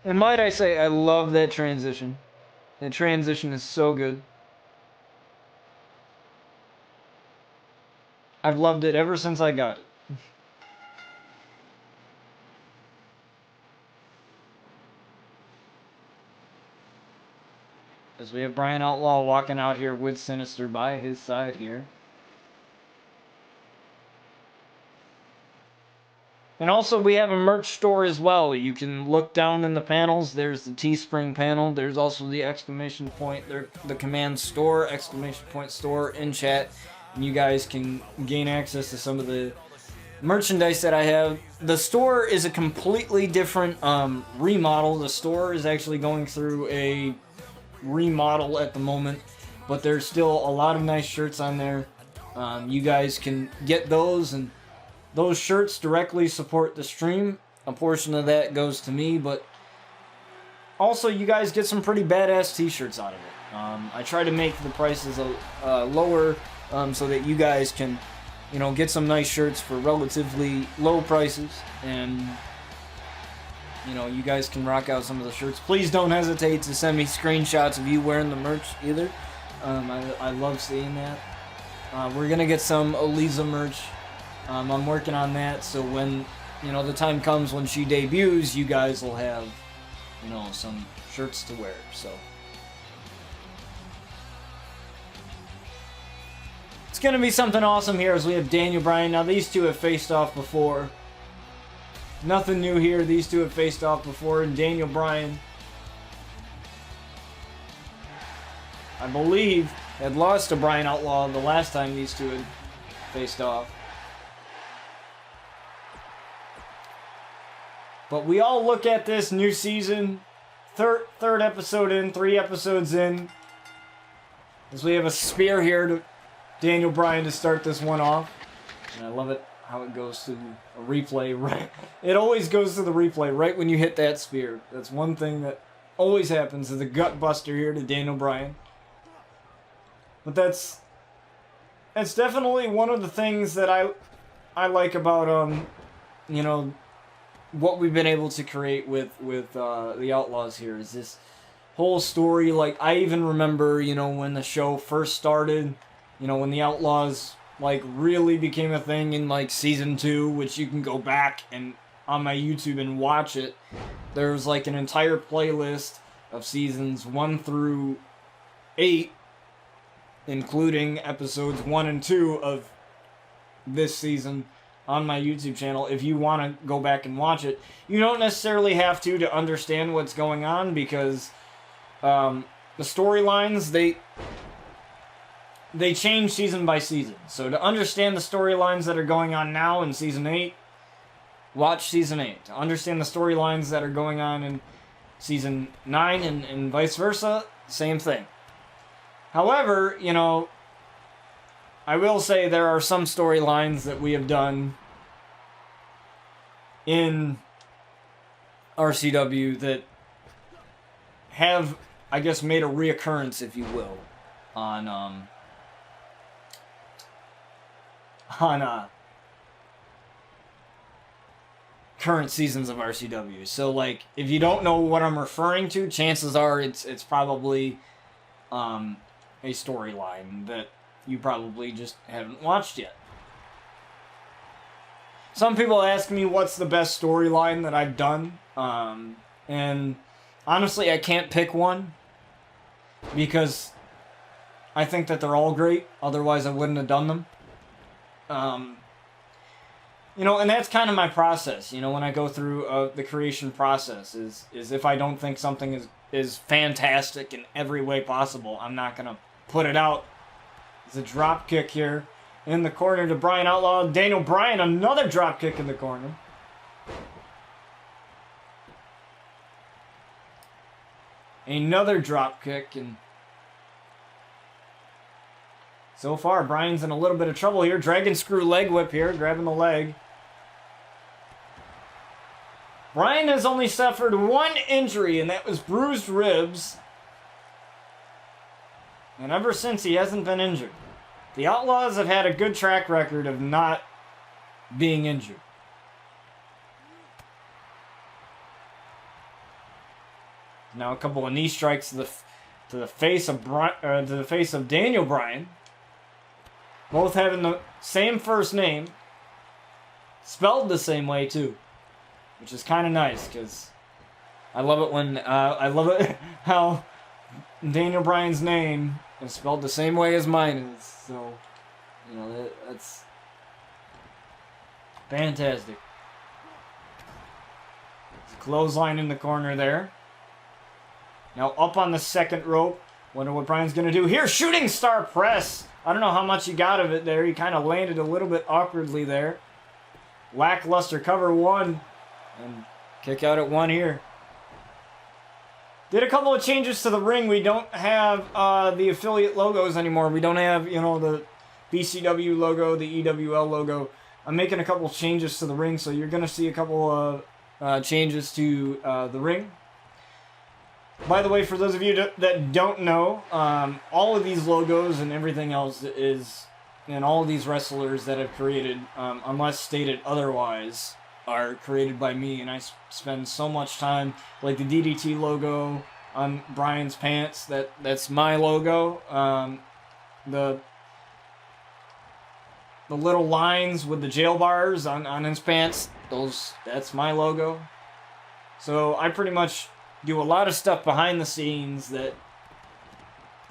And might I say, I love that transition. That transition is so good. I've loved it ever since I got it. As we have Brian Outlaw walking out here with Sinister by his side here. And also we have a merch store as well. You can look down in the panels. There's the Teespring panel. There's also the exclamation point, the command store, exclamation point store in chat. And you guys can gain access to some of the merchandise that I have. The store is a completely different remodel. The store is actually going through a remodel at the moment, but there's still a lot of nice shirts on there. You guys can get those, and those shirts directly support the stream. A portion of that goes to me, but also you guys get some pretty badass t-shirts out of it. I try to make the prices lower so that you guys can, you know, get some nice shirts for relatively low prices, and you know, you guys can rock out some of the shirts. Please don't hesitate to send me screenshots of you wearing the merch either. I love seeing that. We're gonna get some Eliza merch. I'm working on that, so when, you know, the time comes when she debuts, you guys will have, you know, some shirts to wear. So it's gonna be something awesome here as we have Daniel Bryan. Now these two have faced off before. Nothing new here. These two have faced off before, and Daniel Bryan, I believe, had lost to Brian Outlaw the last time these two had faced off. But we all look at this new season, third episode in, 3 episodes in, as we have a spear here to Daniel Bryan to start this one off. And I love it how it goes to a replay, right? It always goes to the replay right when you hit that spear. That's one thing that always happens, is a gut buster here to Daniel Bryan. But that's definitely one of the things that I like about you know, what we've been able to create with the Outlaws here, is this whole story. Like, I even remember, you know, when the show first started, you know, when the Outlaws like really became a thing in like season 2, which you can go back and on my YouTube and watch it. There's like an entire playlist of seasons 1 through 8, including episodes 1 and 2 of this season on my YouTube channel. If you want to go back and watch it, you don't necessarily have to understand what's going on, because the storylines, they change season by season. So to understand the storylines that are going on now in season 8, watch season 8. To understand the storylines that are going on in season 9 and vice versa, same thing. However, you know, I will say there are some storylines that we have done in RCW that have, I guess, made a reoccurrence, if you will, on current seasons of RCW. So, like, if you don't know what I'm referring to, chances are it's probably a storyline that you probably just haven't watched yet. Some people ask me what's the best storyline that I've done, and honestly, I can't pick one, because I think that they're all great, otherwise I wouldn't have done them. You know, and that's kind of my process, you know, when I go through the creation process, is if I don't think something is fantastic in every way possible, I'm not going to put it out. There's a drop kick here in the corner to Brian Outlaw. Daniel Bryan, another drop kick in the corner. Another drop kick, and so far Bryan's in a little bit of trouble here. Dragon screw leg whip here, grabbing the leg. Bryan has only suffered 1 injury, and that was bruised ribs. And ever since, he hasn't been injured. The Outlaws have had a good track record of not being injured. Now a couple of knee strikes to the face of Daniel Bryan. Both having the same first name, spelled the same way too, which is kind of nice because I love it when how Daniel Bryan's name is spelled the same way as mine is. So, you know, that's fantastic. Clothesline in the corner there. Now up on the second rope. Wonder what Bryan's going to do here. Shooting star press. I don't know how much he got of it there. He kind of landed a little bit awkwardly there. Lackluster cover 1. And kick out at 1 here. Did a couple of changes to the ring. We don't have the affiliate logos anymore. We don't have, you know, the BCW logo, the EWL logo. I'm making a couple of changes to the ring, so you're going to see a couple of changes to the ring. By the way, for those of you that don't know, all of these logos and everything else and all of these wrestlers that I've created, unless stated otherwise, are created by me, and I spend so much time, like the DDT logo on Bryan's pants, that's my logo. The little lines with the jail bars on his pants, that's my logo. So I pretty much do a lot of stuff behind the scenes that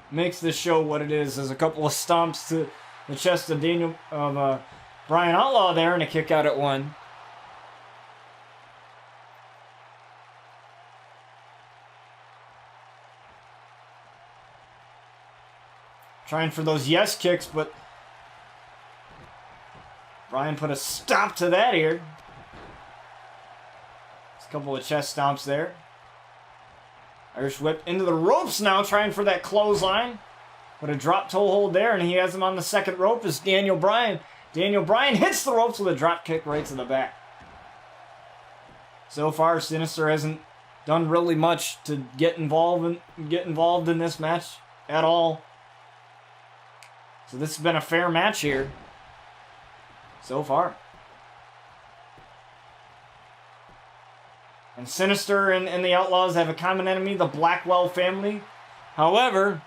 makes this show what it is. There's a couple of stomps to the chest of Bryan Outlaw there, and a kick out at 1. Trying for those yes kicks, but Bryan put a stop to that here. Just a couple of chest stomps there. Irish whip into the ropes now, trying for that clothesline. But a drop toe hold there, and he has him on the second rope as Daniel Bryan. Daniel Bryan hits the ropes with a drop kick right to the back. So far, Sinister hasn't done really much to get involved in this match at all. So this has been a fair match here so far. And Sinister and the Outlaws have a common enemy, the Blackwell family. However,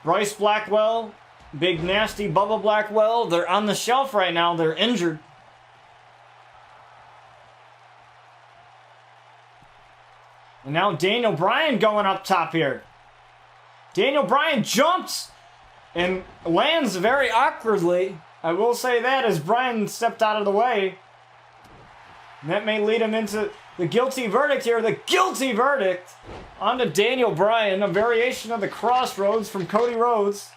Bryce Blackwell, Big Nasty Bubba Blackwell, they're on the shelf right now. They're injured. And now Daniel Bryan going up top here. Daniel Bryan jumps and lands very awkwardly. I will say that as Bryan stepped out of the way. And that may lead him into the guilty verdict here. The guilty verdict onto Daniel Bryan. A variation of the Crossroads from Cody Rhodes.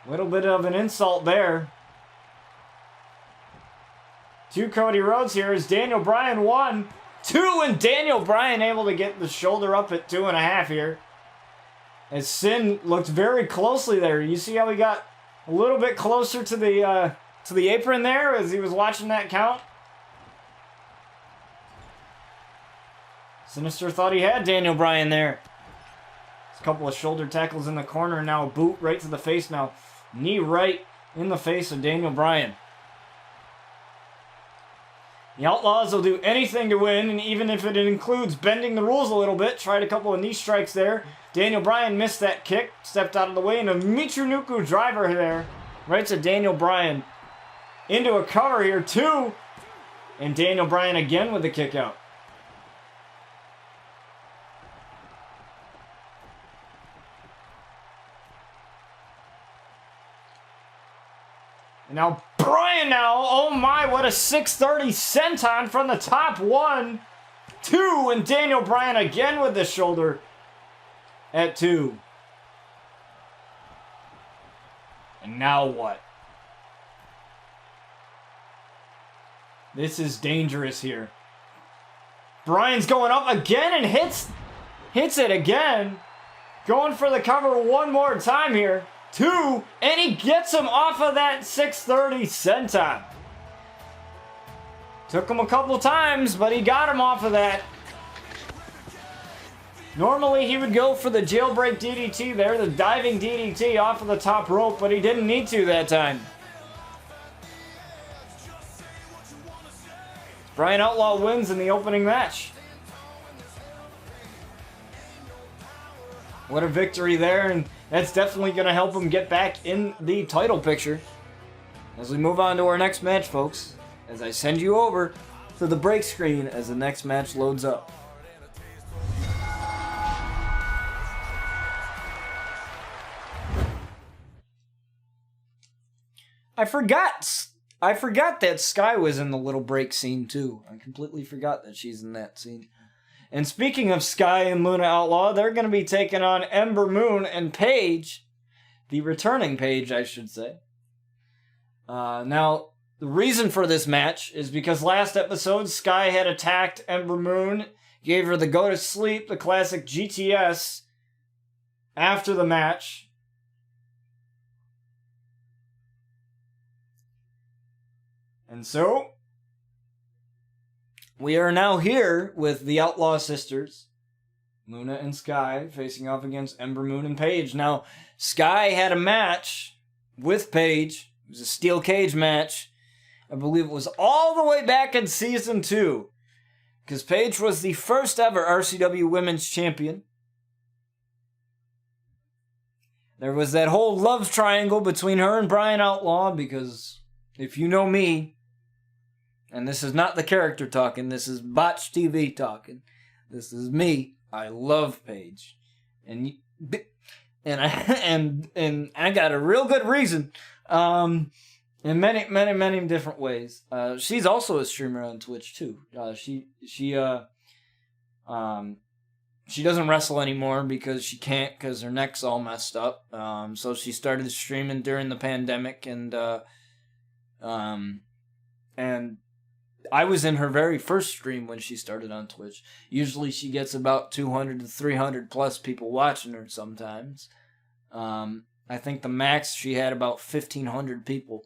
A little bit of an insult there to Cody Rhodes here as Daniel Bryan 1, 2, and Daniel Bryan able to get the shoulder up at 2.5 here. As Sin looked very closely there. You see how he got a little bit closer to the apron there as he was watching that count? Sinister thought he had Daniel Bryan there. There's a couple of shoulder tackles in the corner, and now a boot right to the face now. Knee right in the face of Daniel Bryan. The Outlaws will do anything to win, and even if it includes bending the rules a little bit, tried a couple of knee strikes there. Daniel Bryan missed that kick, stepped out of the way, and a Michinoku driver there. Right to Daniel Bryan. Into a cover here, 2. And Daniel Bryan again with the kick out. And now Bryan now, oh my, what a 630 senton from the top. 1, 2, and Daniel Bryan again with the shoulder at 2. And now what? This is dangerous here. Bryan's going up again and hits it again. Going for the cover one more time here. 2, and he gets him off of that 630 senton. Took him a couple times, but he got him off of that. Normally he would go for the jailbreak DDT there, the diving DDT off of the top rope, but he didn't need to that time. Bryan Outlaw wins in the opening match. What a victory there, and that's definitely going to help him get back in the title picture. As we move on to our next match, folks, as I send you over to the break screen as the next match loads up. I forgot that Sky was in the little break scene too. I completely forgot that she's in that scene. And speaking of Sky and Luna Outlaw, they're going to be taking on Ember Moon and Paige. The returning Paige, I should say. Now, the reason for this match is because last episode, Sky had attacked Ember Moon, gave her the go to sleep, the classic GTS, after the match. And so, we are now here with the Outlaw Sisters, Luna and Sky, facing off against Ember Moon and Paige. Now, Sky had a match with Paige. It was a steel cage match. I believe it was all the way back in Season 2. Because Paige was the first ever RCW Women's Champion. There was that whole love triangle between her and Brian Outlaw, because if you know me, and this is not the character talking, this is Botch TV talking. This is me. I love Paige. And I got a real good reason. In many different ways. She's also a streamer on Twitch too. She doesn't wrestle anymore because she can't, because her neck's all messed up. So she started streaming during the pandemic, and I was in her very first stream when she started on Twitch. Usually she gets about 200 to 300 plus people watching her sometimes. I think the max she had about 1,500 people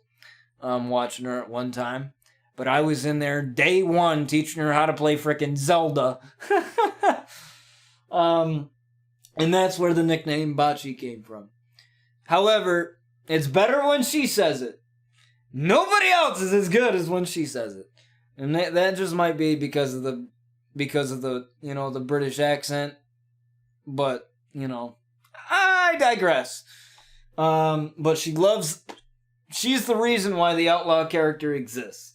watching her at one time. But I was in there day one teaching her how to play frickin' Zelda. And that's where the nickname Bocce came from. However, it's better when she says it. Nobody else is as good as when she says it. And that just might be because of the the British accent. But, I digress. But she's the reason why the Outlaw character exists.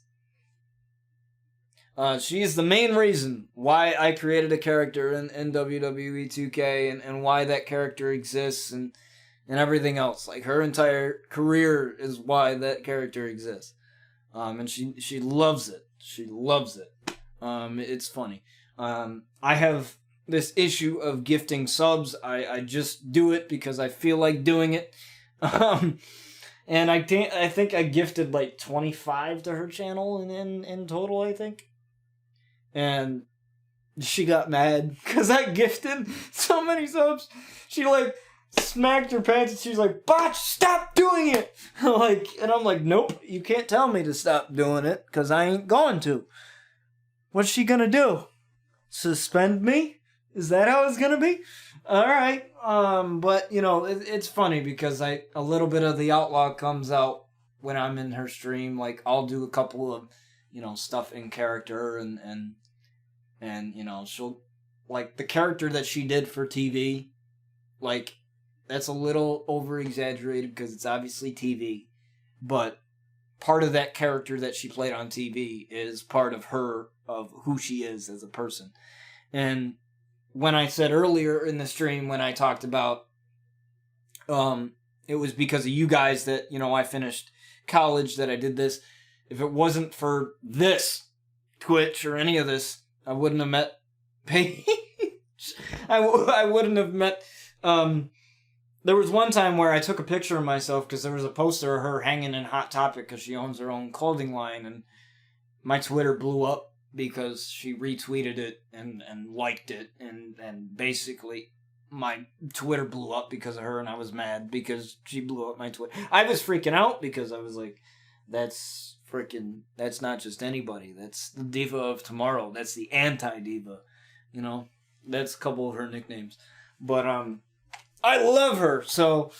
She's the main reason why I created a character in WWE 2K and why that character exists and everything else. Like, her entire career is why that character exists. And she loves it. She loves it. It's funny. I have this issue of gifting subs. I just do it because I feel like doing it. And I think I gifted like 25 to her channel in total, I think. And she got mad because I gifted so many subs. She like smacked her pants and she's like, "Botch, stop doing it!" And I'm like, "Nope, you can't tell me to stop doing it because I ain't going to." What's she gonna do? Suspend me? Is that how it's gonna be? All right. But it's funny because a little bit of the Outlaw comes out when I'm in her stream. Like, I'll do a couple of stuff in character and she'll, like, the character that she did for TV, like, that's a little over exaggerated because it's obviously TV, but part of that character that she played on TV is part of who she is as a person. And when I said earlier in the stream, when I talked about, it was because of you guys that, I finished college, that I did this. If it wasn't for this Twitch or any of this, I wouldn't have met Paige. I wouldn't have met, there was one time where I took a picture of myself because there was a poster of her hanging in Hot Topic because she owns her own clothing line, and my Twitter blew up because she retweeted it and liked it, and basically my Twitter blew up because of her, and I was mad because she blew up my Twitter. I was freaking out because I was like, that's not just anybody. That's the Diva of Tomorrow. That's the anti-diva. That's a couple of her nicknames. But I love her. So,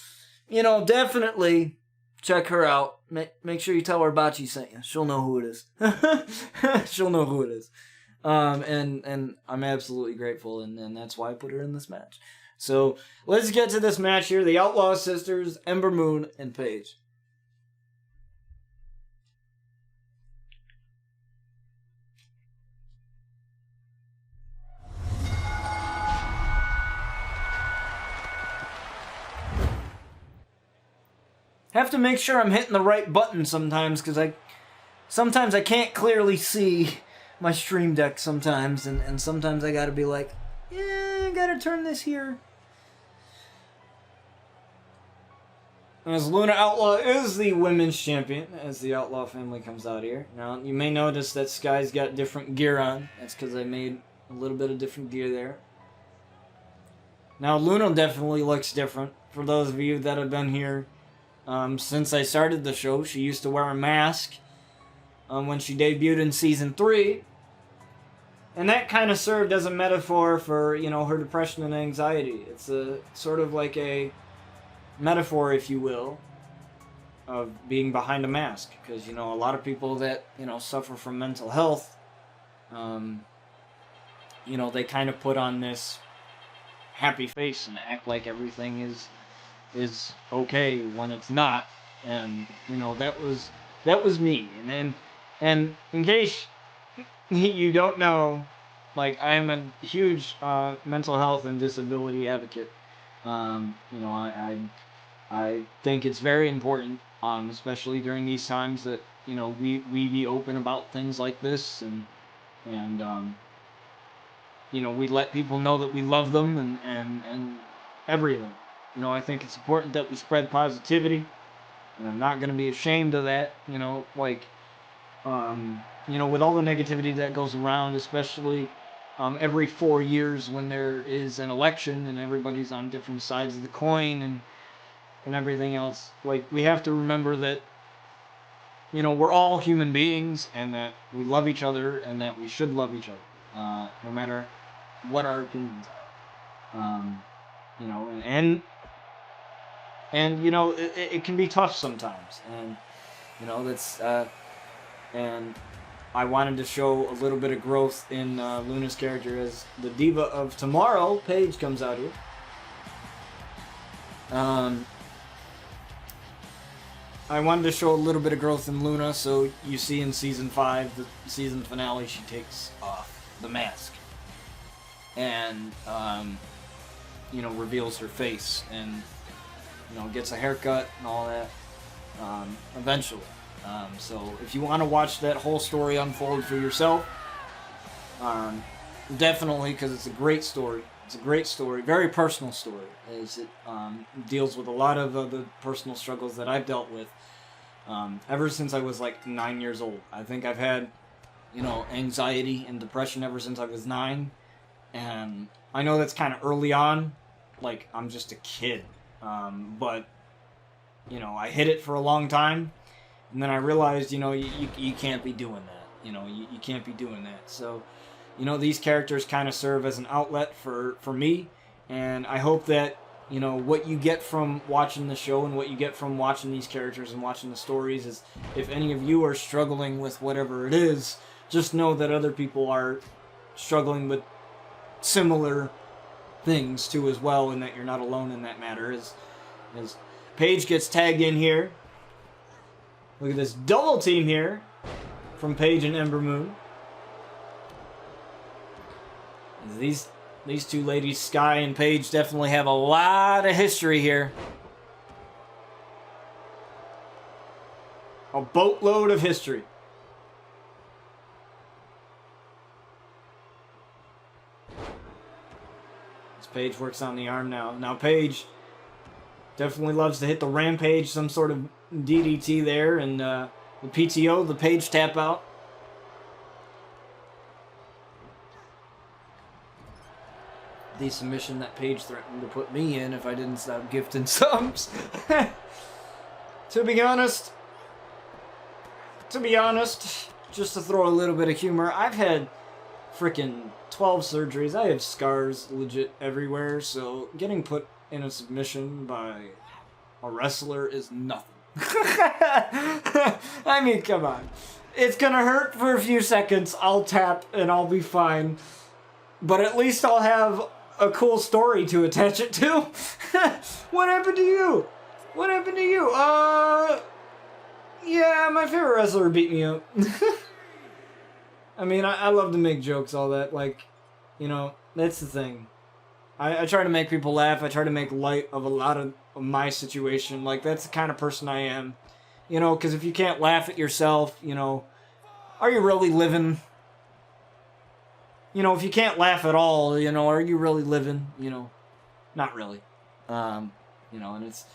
definitely check her out. Make sure you tell her Bocce sent you. She'll know who it is. She'll know who it is. And I'm absolutely grateful, and that's why I put her in this match. So let's get to this match here. The Outlaw Sisters, Ember Moon, and Paige. Have to make sure I'm hitting the right button sometimes, because sometimes I can't clearly see my stream deck sometimes, and sometimes I gotta be like, yeah, I gotta turn this here. As Luna Outlaw is the women's champion, as the Outlaw family comes out here. Now, you may notice that Sky's got different gear on. That's because I made a little bit of different gear there. Now, Luna definitely looks different. For those of you that have been here since I started the show, she used to wear a mask when she debuted in Season 3. And that kind of served as a metaphor for, you know, her depression and anxiety. It's a sort of like a metaphor, if you will, of being behind a mask. Because, you know, a lot of people that, you know, suffer from mental health, you know, they kind of put on this happy face and act like everything is okay when it's not. And, you know, that was me. And in case you don't know, like, I'm a huge mental health and disability advocate. You know, I think it's very important, especially during these times, that, you know, we be open about things like this, and you know, we let people know that we love them and everything. You know, I think it's important that we spread positivity, and I'm not going to be ashamed of that. You know, like, you know, with all the negativity that goes around, especially every 4 years when there is an election and everybody's on different sides of the coin and everything else, like, we have to remember that, you know, we're all human beings, and that we love each other, and that we should love each other, no matter what our opinions are. You know, and you know, it can be tough sometimes, and, you know, that's and I wanted to show a little bit of growth in Luna's character as the Diva of Tomorrow. Paige comes out here. I wanted to show a little bit of growth in Luna, so you see in Season 5, the season finale, she takes off the mask. And, you know, reveals her face, and, you know, gets a haircut and all that, eventually. So if you want to watch that whole story unfold for yourself, definitely, because it's a great story. It's a great story, very personal story, as it deals with a lot of the personal struggles that I've dealt with ever since I was like 9 years old. I think I've had, you know, anxiety and depression ever since I was 9, and I know that's kind of early on, like I'm just a kid, but, you know, I hid it for a long time. And then I realized, you know, you can't be doing that. You know, you can't be doing that. So, you know, these characters kind of serve as an outlet for me. And I hope that, you know, what you get from watching the show and what you get from watching these characters and watching the stories is, if any of you are struggling with whatever it is, just know that other people are struggling with similar things too as well, and that you're not alone in that matter. As Paige gets tagged in here. Look at this double team here from Paige and Ember Moon. These two ladies, Sky and Paige, definitely have a lot of history here. A boatload of history. As Paige works on the arm now. Now Paige definitely loves to hit the rampage, some sort of DDT there, and the PTO, the Paige tap out. The submission that Paige threatened to put me in if I didn't stop gifting subs. To be honest, just to throw a little bit of humor, I've had freaking 12 surgeries. I have scars legit everywhere, so getting put in a submission by a wrestler is nothing. I mean, come on. It's gonna hurt for a few seconds. I'll tap and I'll be fine. But at least I'll have a cool story to attach it to. What happened to you? What happened to you? Yeah, my favorite wrestler beat me up. I mean, I love to make jokes, all that. Like, you know, that's the thing. I try to make people laugh. I try to make light of a lot of my situation. Like, that's the kind of person I am. You know, because if you can't laugh at yourself, you know, are you really living? You know, if you can't laugh at all, you know, are you really living? You know, not really. You know, and it's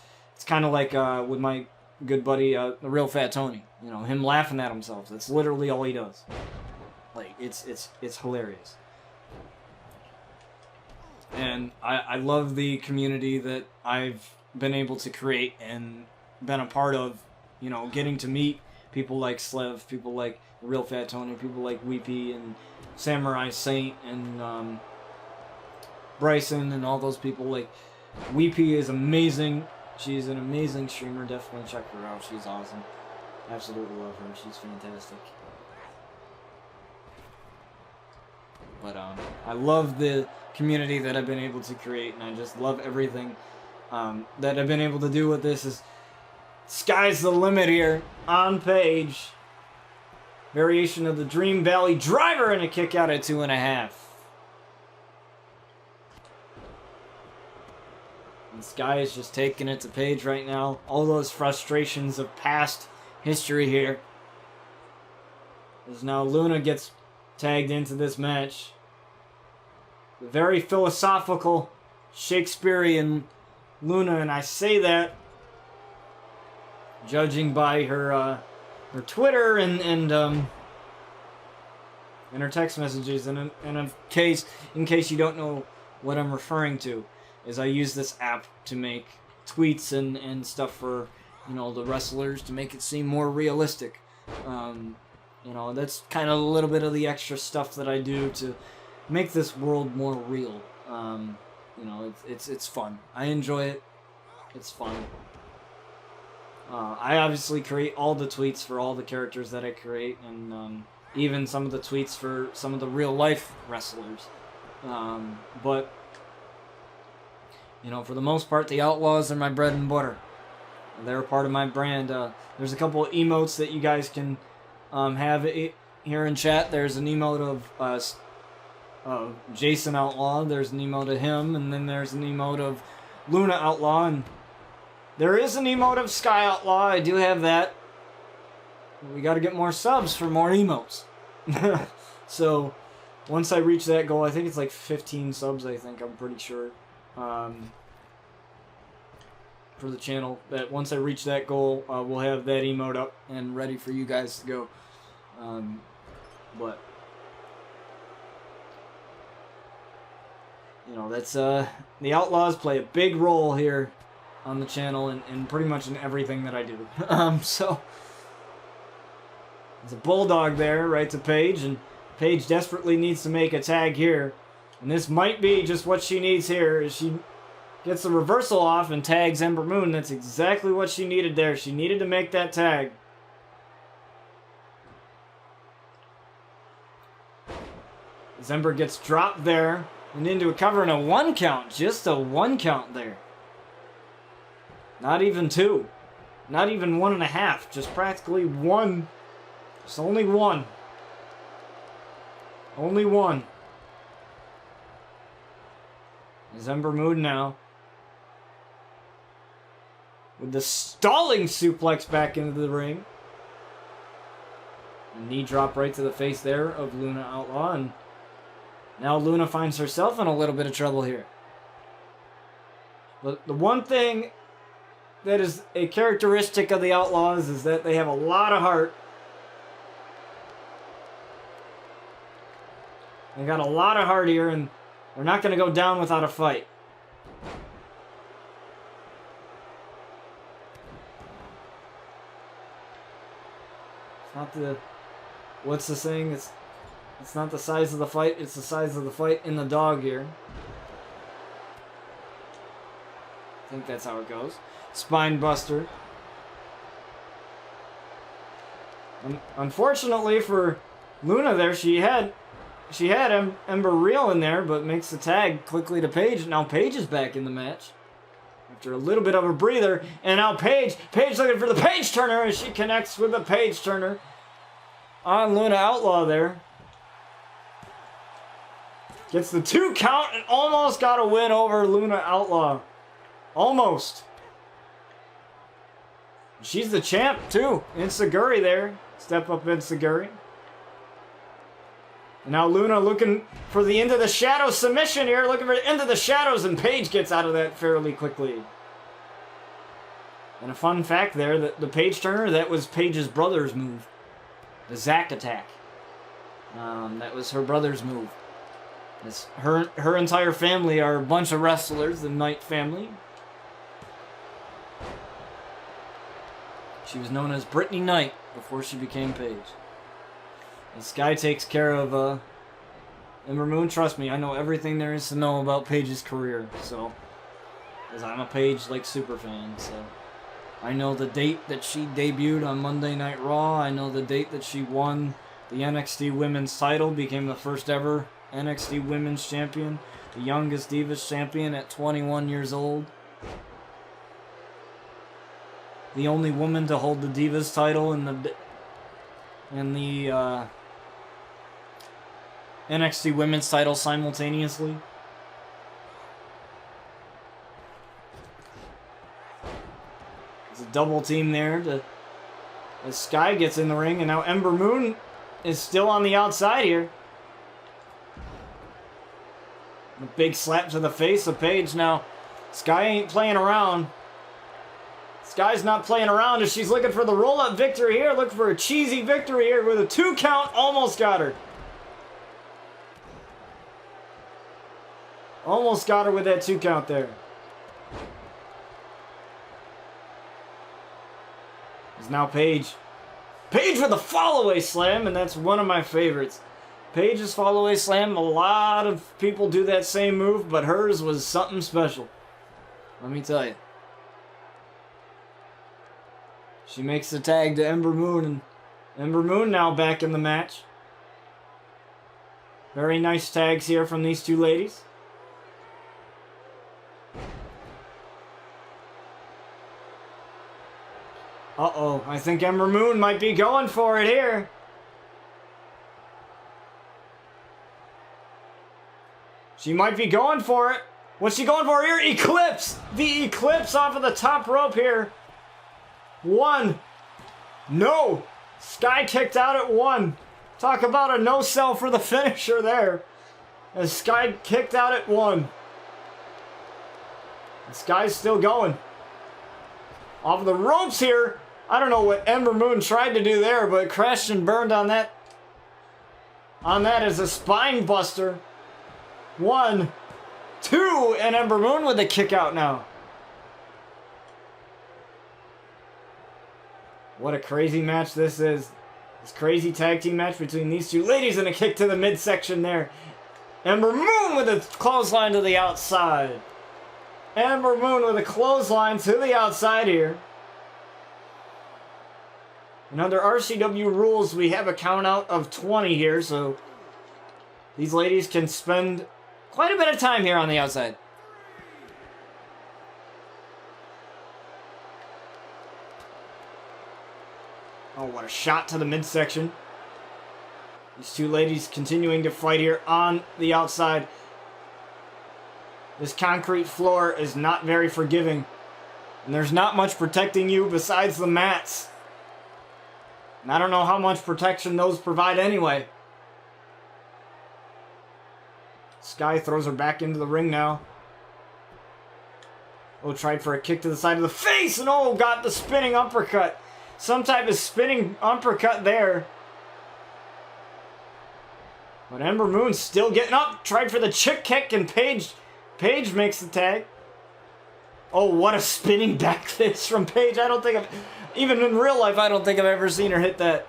kind of like with my good buddy, the Real Fat Tony. You know, him laughing at himself. That's literally all he does. Like, it's hilarious. And I love the community that I've been able to create and been a part of, you know, getting to meet people like Slev, people like the Real Fat Tony, people like Weepy and Samurai Saint and Bryson and all those people. Like, Weepy is amazing. She's an amazing streamer. Definitely check her out. She's awesome. Absolutely love her. She's fantastic. But I love the community that I've been able to create, and I just love everything that I've been able to do with this. Is sky's the limit here on Paige. Variation of the Dream Valley Driver and a kick out at 2.5. And Sky is just taking it to Paige right now. All those frustrations of past history here. As now Luna gets tagged into this match. The very philosophical Shakespearean Luna, and I say that judging by her Twitter and her text messages. And in case you don't know what I'm referring to, is I use this app to make tweets and stuff for, you know, the wrestlers to make it seem more realistic. You know, that's kind of a little bit of the extra stuff that I do to make this world more real. You know, it's fun. I enjoy it. It's fun. I obviously create all the tweets for all the characters that I create, and even some of the tweets for some of the real life wrestlers. But, you know, for the most part, the Outlaws are my bread and butter. They're a part of my brand. There's a couple of emotes that you guys can have here in chat. There's an emote of Jason Outlaw. There's an emote of him, and then there's an emote of Luna Outlaw, and there is an emote of Sky Outlaw. I do have that. We got to get more subs for more emotes. So once I reach that goal, I think it's like 15 subs. I'm pretty sure for the channel. That once I reach that goal, we'll have that emote up and ready for you guys to go. But you know, that's the Outlaws play a big role here on the channel and pretty much in everything that I do. So there's a bulldog there right to Paige, and Paige desperately needs to make a tag here, and this might be just what she needs here. Is she gets the reversal off and tags Ember Moon. That's exactly what she needed there. She needed to make that tag. As Ember gets dropped there and into a cover and a 1 count. Just a 1 count there. Not even 2. Not even 1.5. Just practically 1. Just only 1. Only 1. There's Ember Moon now. With the stalling suplex back into the ring. A knee drop right to the face there of Luna Outlaw. And now Luna finds herself in a little bit of trouble here. But the one thing that is a characteristic of the Outlaws is that they have a lot of heart. They got a lot of heart here, and they're not going to go down without a fight. It's not the... What's the saying? It's not the size of the fight, it's the size of the fight in the dog here. I think that's how it goes. Spine buster. Unfortunately for Luna there, she had she had Ember Real in there, but makes the tag quickly to Paige. Now Paige is back in the match after a little bit of a breather, and now Paige looking for the Paige turner as she connects with the Paige turner on Luna Outlaw there. Gets the 2 count and almost got a win over Luna Outlaw. Almost. She's the champ too. Insaguri there. Step up Insaguri. And now Luna looking for the Into the Shadows submission here. Looking for the Into the Shadows, and Paige gets out of that fairly quickly. And a fun fact there, that the Paige turner, that was Paige's brother's move. The Zack attack. That was her brother's move. It's her entire family are a bunch of wrestlers, the Knight family. She was known as Brittany Knight before she became Paige. And Sky takes care of Ember Moon. Trust me, I know everything there is to know about Paige's career. So, because I'm a Paige like super fan, so I know the date that she debuted on Monday Night Raw. I know the date that she won the NXT Women's title, became the first ever NXT Women's Champion, the youngest Divas Champion at 21 years old. The only woman to hold the Divas title in the NXT Women's title simultaneously. There's a double team there as Sky gets in the ring, and now Ember Moon is still on the outside here. A big slap to the face of Paige. Now, Sky ain't playing around. Sky's not playing around as she's looking for the roll-up victory here. Looking for a cheesy victory here with a 2 count. Almost got her. Almost got her with that 2 count there. It's now Paige. Paige with a follow-away slam, and that's one of my favorites. Paige's follow-away slam, a lot of people do that same move, but hers was something special. Let me tell you. She makes the tag to Ember Moon, and Ember Moon now back in the match. Very nice tags here from these two ladies. Uh-oh, I think Ember Moon might be going for it here. She might be going for it. What's she going for here? Eclipse! The Eclipse off of the top rope here. 1. No! Sky kicked out at 1. Talk about a no-sell for the finisher there. As Sky kicked out at 1. And Sky's still going. Off the ropes here. I don't know what Ember Moon tried to do there, but crashed and burned on that. On that as a spine buster. 1, 2, and Ember Moon with a kick out now. What a crazy match this is. This crazy tag team match between these two ladies, and a kick to the midsection there. Ember Moon with a clothesline to the outside. Ember Moon with a clothesline to the outside here. And under RCW rules, we have a count out of 20 here, so these ladies can spend quite a bit of time here on the outside. Oh, what a shot to the midsection. These two ladies continuing to fight here on the outside. This concrete floor is not very forgiving. And there's not much protecting you besides the mats. And I don't know how much protection those provide anyway. Sky throws her back into the ring now. Oh, tried for a kick to the side of the face, and oh, got the spinning uppercut. Some type of spinning uppercut there. But Ember Moon still getting up. Tried for the chick kick, and Paige makes the tag. Oh, what a spinning back fist from Paige. I don't think I've, even in real life, I don't think I've ever seen her hit that.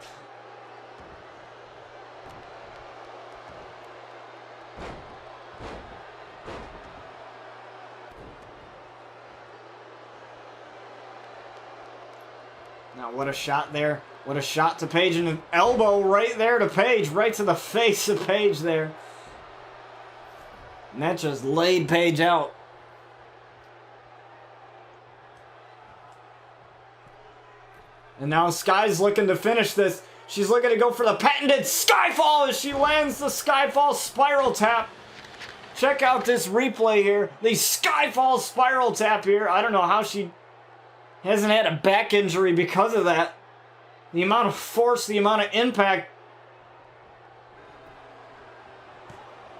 Now, what a shot there. What a shot to Paige, and an elbow right there to Paige, right to the face of Paige there. And that just laid Paige out. And now Sky's looking to finish this. She's looking to go for the patented Skyfall as she lands the Skyfall spiral tap. Check out this replay here. The Skyfall spiral tap here. I don't know how she hasn't had a back injury because of that. The amount of force, the amount of impact.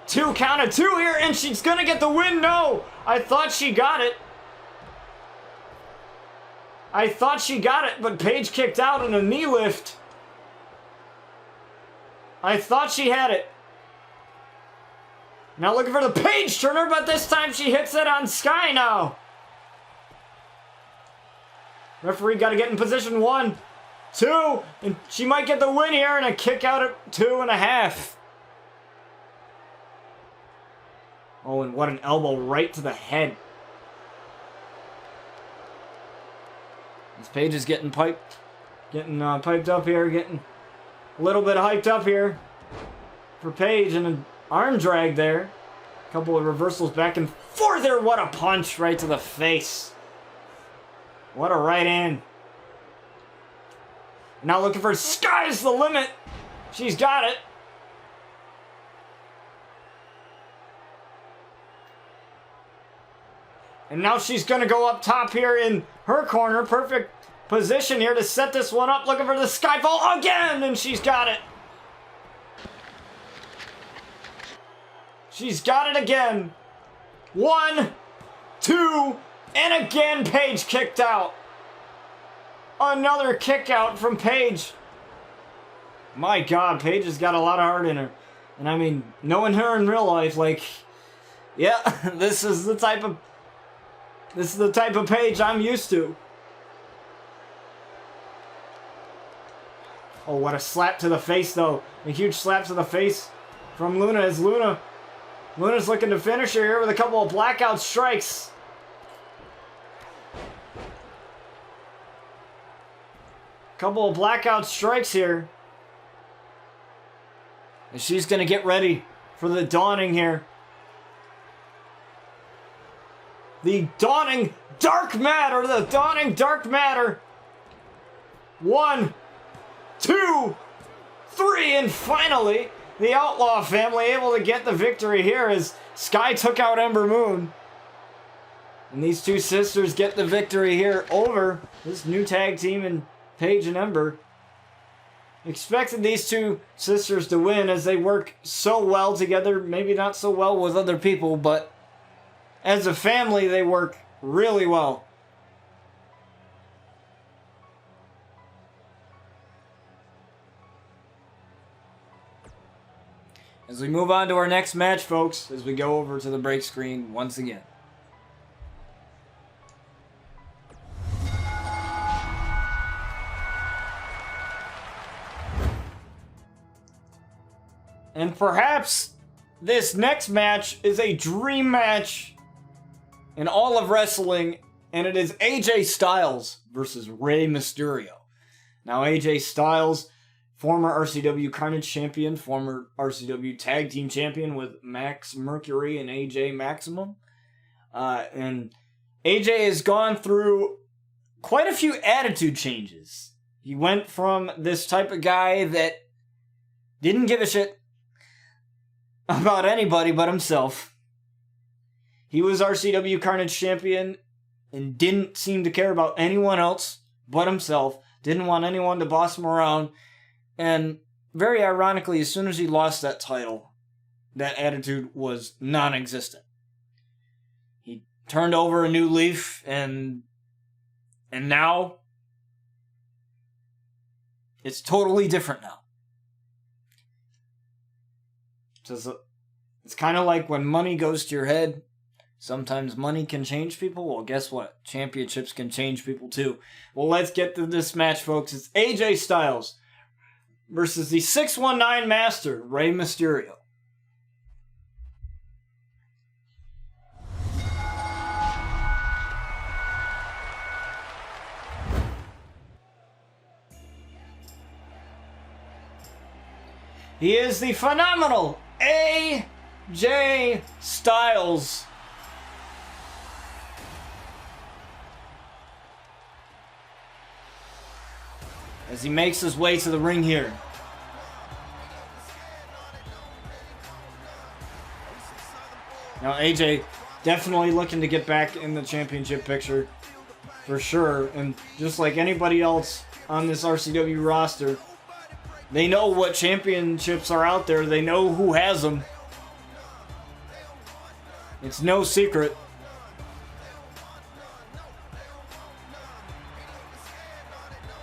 2 count of 2 here, and she's gonna get the win. No, I thought she got it. I thought she got it, but Paige kicked out in a knee lift. I thought she had it. Now looking for the Paige turner, but this time she hits it on Sky now. Referee got to get in position. 1, 2, and she might get the win here, and a kick out at 2.5. Oh, and what an elbow right to the head. This Paige is getting piped up here, getting a little bit hyped up here for Paige, and an arm drag there. A couple of reversals back and forth there. What a punch right to the face. What a right hand. Now looking for Sky's the limit. She's got it. And now she's going to go up top here in her corner. Perfect position here to set this one up. Looking for the Skyfall again, and she's got it. She's got it again. 1, 2, and again Paige kicked out. Another kick out from Paige. My God, Paige has got a lot of heart in her. And I mean, knowing her in real life, like, yeah, this is the type of Paige I'm used to. Oh, what a slap to the face, though. A huge slap to the face from Luna as Luna's looking to finish her here with a couple of blackout strikes. Couple of blackout strikes here. And she's going to get ready for the dawning here. The dawning dark matter. The dawning dark matter. 1, 2, 3, and finally, the Outlaw family able to get the victory here as Sky took out Ember Moon. And these two sisters get the victory here over this new tag team in Paige and Ember. Expected these two sisters to win as they work so well together. Maybe not so well with other people, but as a family, they work really well. As we move on to our next match, folks, as we go over to the break screen once again. And perhaps this next match is a dream match in all of wrestling, and it is AJ Styles versus Rey Mysterio. Now, AJ Styles, former RCW Carnage champion, former RCW Tag Team champion with Max Mercury and AJ Maximum. And AJ has gone through quite a few attitude changes. He went from this type of guy that didn't give a shit about anybody but himself. He was RCW Carnage champion and didn't seem to care about anyone else but himself. Didn't want anyone to boss him around. And very ironically, as soon as he lost that title, that attitude was non-existent. He turned over a new leaf, and now it's totally different now. It's kind of like when money goes to your head. Sometimes money can change people. Well, guess what? Championships can change people too. Well, let's get to this match, folks. It's AJ Styles versus the 619 Master, Rey Mysterio. He is the phenomenal AJ Styles. As he makes his way to the ring here. Now AJ definitely looking to get back in the championship picture for sure. And just like anybody else on this RCW roster, they know what championships are out there. They know who has them. It's no secret.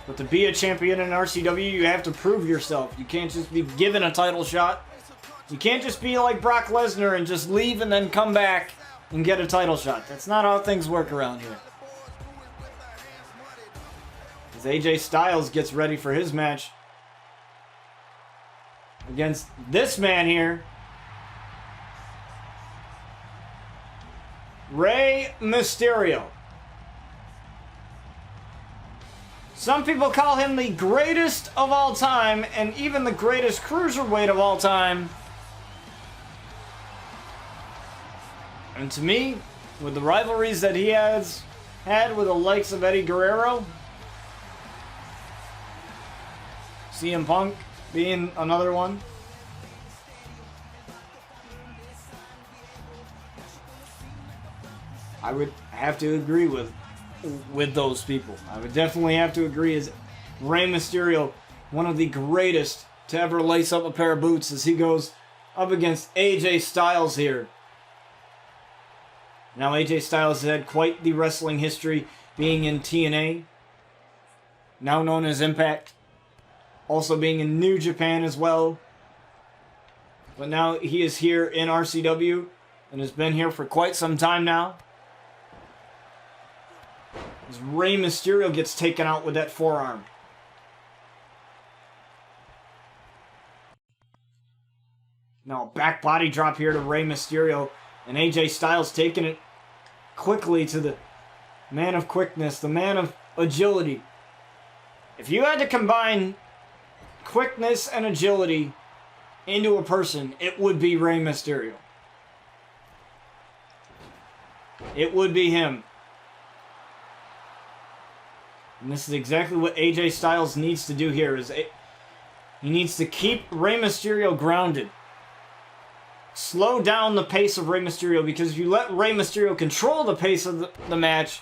But to be a champion in RCW, you have to prove yourself. You can't just be given a title shot. You can't just be like Brock Lesnar and just leave and then come back and get a title shot. That's not how things work around here. As AJ Styles gets ready for his match against this man here, Rey Mysterio. Some people call him the greatest of all time and even the greatest cruiserweight of all time. And to me, with the rivalries that he has had with the likes of Eddie Guerrero, CM Punk being another one, I would have to agree with those people. I would definitely have to agree as Rey Mysterio, one of the greatest to ever lace up a pair of boots, as he goes up against AJ Styles here. Now AJ Styles has had quite the wrestling history, being in TNA, now known as Impact, also being in New Japan as well. But now he is here in RCW and has been here for quite some time now. As Rey Mysterio gets taken out with that forearm. Now back body drop here to Rey Mysterio. And AJ Styles taking it quickly to the man of quickness, the man of agility. If you had to combine quickness and agility into a person, it would be Rey Mysterio. It would be him. And this is exactly what AJ Styles needs to do here. He needs to keep Rey Mysterio grounded. Slow down the pace of Rey Mysterio, because if you let Rey Mysterio control the pace of the match,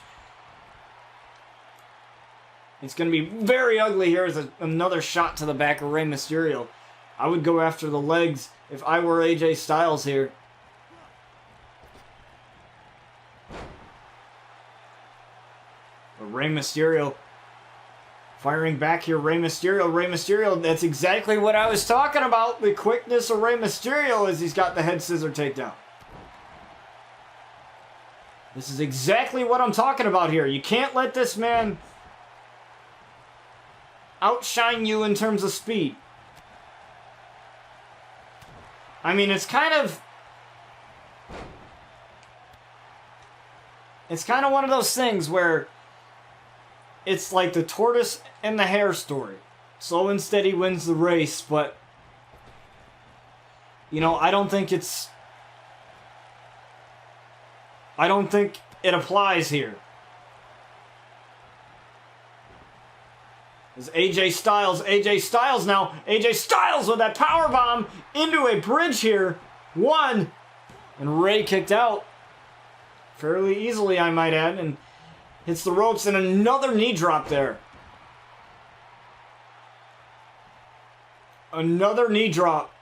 it's going to be very ugly. Here is another shot to the back of Rey Mysterio. I would go after the legs if I were AJ Styles here. But Rey Mysterio firing back here. Rey Mysterio, that's exactly what I was talking about. The quickness of Rey Mysterio as he's got the head scissor takedown. This is exactly what I'm talking about here. You can't let this man outshine you in terms of speed. I mean, it's kind of one of those things where it's like the tortoise and the hare story. Slow and steady wins the race, but you know, I don't think it applies here. As AJ Styles now, AJ Styles with that power bomb into a bridge here. One, and Rey kicked out fairly easily, I might add, and hits the ropes, and another knee drop there. Another knee drop.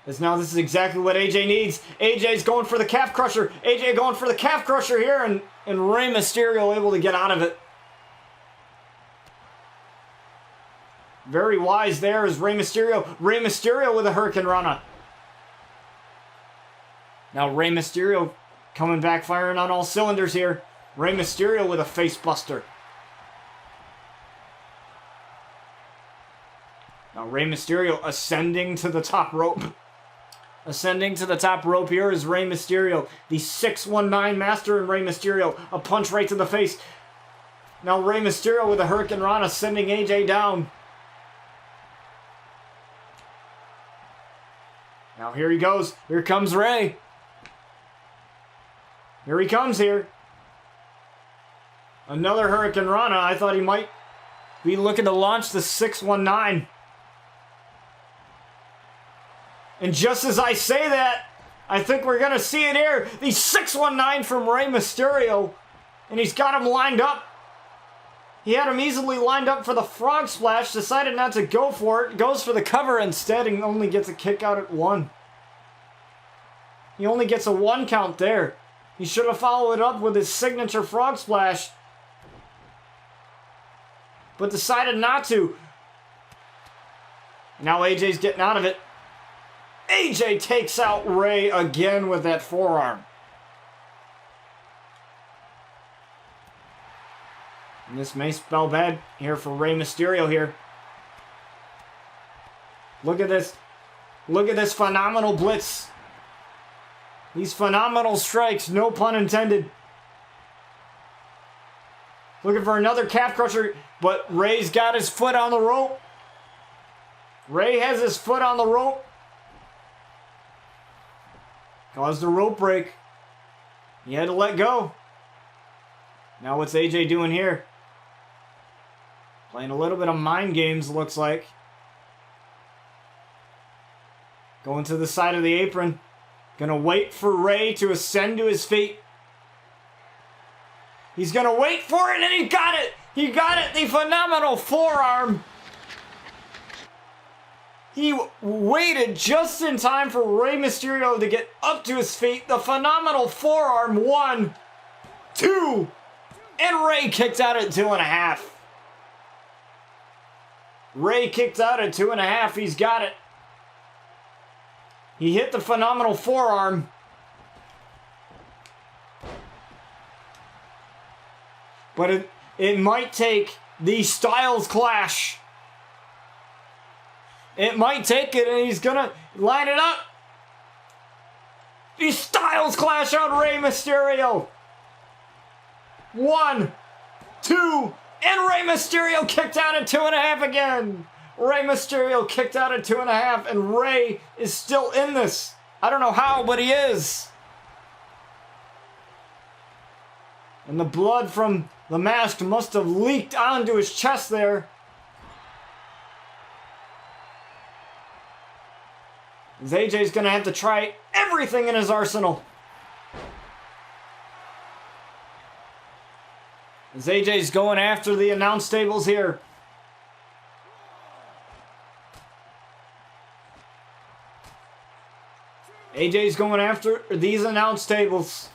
As now this is exactly what AJ needs. AJ's going for the calf crusher. AJ going for the calf crusher here, and Rey Mysterio able to get out of it. Very wise there is Rey Mysterio. Rey Mysterio with a Hurricane Rana. Now Rey Mysterio coming back firing on all cylinders here. Rey Mysterio with a face buster. Now Rey Mysterio ascending to the top rope. Ascending to the top rope here is Rey Mysterio. The 619 master in Rey Mysterio. A punch right to the face. Now Rey Mysterio with a Hurricane Rana sending AJ down. Now here he goes. Here comes Rey. Here he comes here. Another Hurricane Rana. I thought he might be looking to launch the 619. And just as I say that, I think we're going to see it here. The 619 from Rey Mysterio. And he's got him lined up. He had him easily lined up for the frog splash. Decided not to go for it. Goes for the cover instead and only gets a kick out at 1. He only gets a 1 count there. He should have followed it up with his signature frog splash. But decided not to. Now AJ's getting out of it. AJ takes out Rey again with that forearm. And this may spell bad here for Rey Mysterio here. Look at this. Look at this phenomenal blitz. These phenomenal strikes, no pun intended. Looking for another calf crusher, but Rey's got his foot on the rope. Rey has his foot on the rope. Caused a rope break. He had to let go. Now what's AJ doing here? Playing a little bit of mind games, looks like. Going to the side of the apron. Gonna wait for Rey to ascend to his feet. He's gonna wait for it, and he got it! He got it! The phenomenal forearm! He waited just in time for Rey Mysterio to get up to his feet. The phenomenal forearm, 1, 2, and Rey kicked out at 2.5. Rey kicked out at 2.5. He's got it. He hit the phenomenal forearm. But it might take the Styles Clash. It might take it, and he's gonna line it up. The Styles Clash on Rey Mysterio. 1, 2, and Rey Mysterio kicked out at 2.5 again. Rey Mysterio kicked out at 2.5, and Rey is still in this. I don't know how, but he is. And the blood from the mask must have leaked onto his chest there. As AJ's gonna have to try everything in his arsenal. As AJ's going after the announce tables here. AJ's going after these announce tables.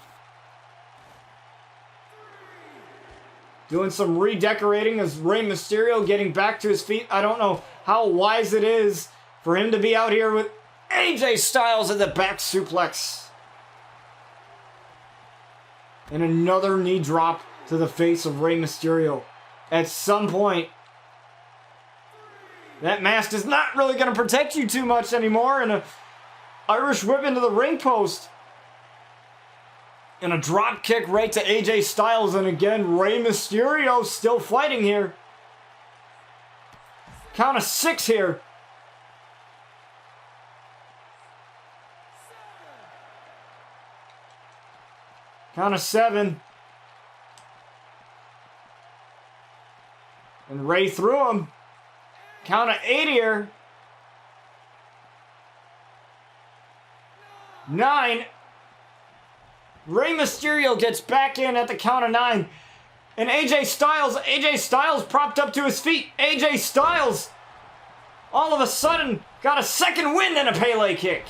Doing some redecorating as Rey Mysterio getting back to his feet. I don't know how wise it is for him to be out here with AJ Styles at the back suplex. And another knee drop to the face of Rey Mysterio. At some point, that mask is not really going to protect you too much anymore. And a Irish whip into the ring post. And a drop kick right to AJ Styles. And again, Rey Mysterio still fighting here. Count of 6 here. Count of 7. And Rey threw him. Count of 8 here. 9. Rey Mysterio gets back in at the count of 9. And AJ Styles propped up to his feet. AJ Styles all of a sudden got a second wind and a Pele kick.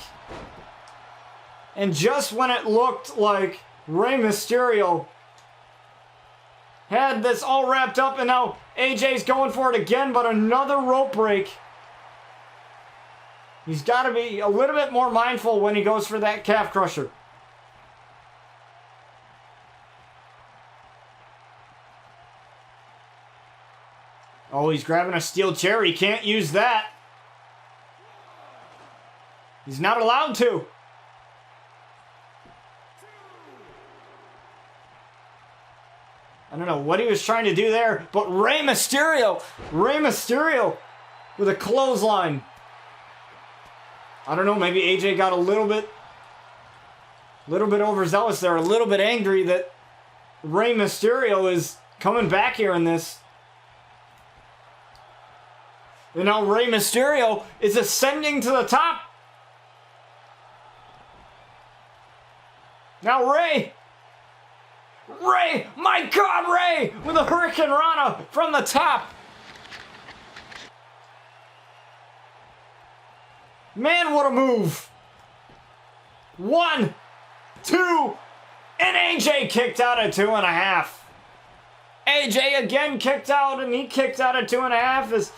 And just when it looked like Rey Mysterio had this all wrapped up, and now AJ's going for it again, but another rope break. He's got to be a little bit more mindful when he goes for that calf crusher. Oh, he's grabbing a steel chair. He can't use that. He's not allowed to. I don't know what he was trying to do there, but Rey Mysterio with a clothesline. I don't know, maybe AJ got a little bit overzealous there, a little bit angry that Rey Mysterio is coming back here in this. And now Rey Mysterio is ascending to the top. Now Rey, my God, Rey, with a Hurricane Rana from the top. Man, what a move. 1, 2, and AJ kicked out at 2.5. AJ again kicked out, and he kicked out at 2.5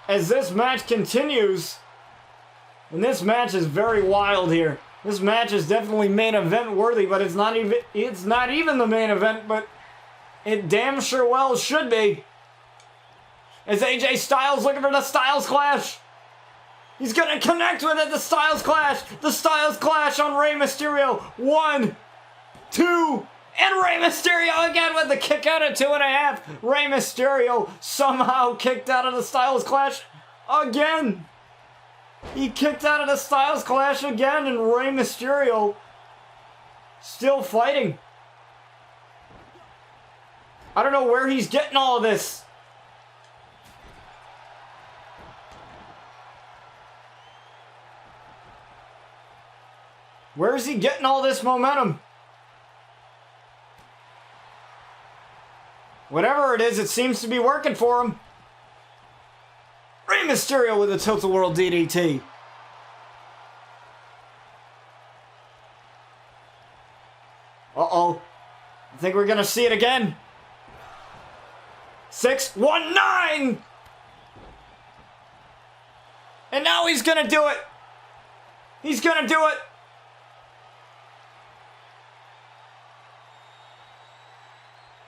as this match continues. And this match is very wild here. This match is definitely main event worthy, but it's not even the main event, but it damn sure well should be. As AJ Styles looking for the Styles Clash. He's gonna connect with it, the Styles Clash. The Styles Clash on Rey Mysterio. 1, 2, and Rey Mysterio again with the kick out at 2.5. Rey Mysterio somehow kicked out of the Styles Clash again. He kicked out of the Styles Clash again, and Rey Mysterio still fighting. I don't know where he's getting all of this. Where is he getting all this momentum? Whatever it is, it seems to be working for him. Rey Mysterio with a Tilt-A-Whirl DDT. Uh-oh. I think we're gonna see it again. 619! And now he's gonna do it. He's gonna do it.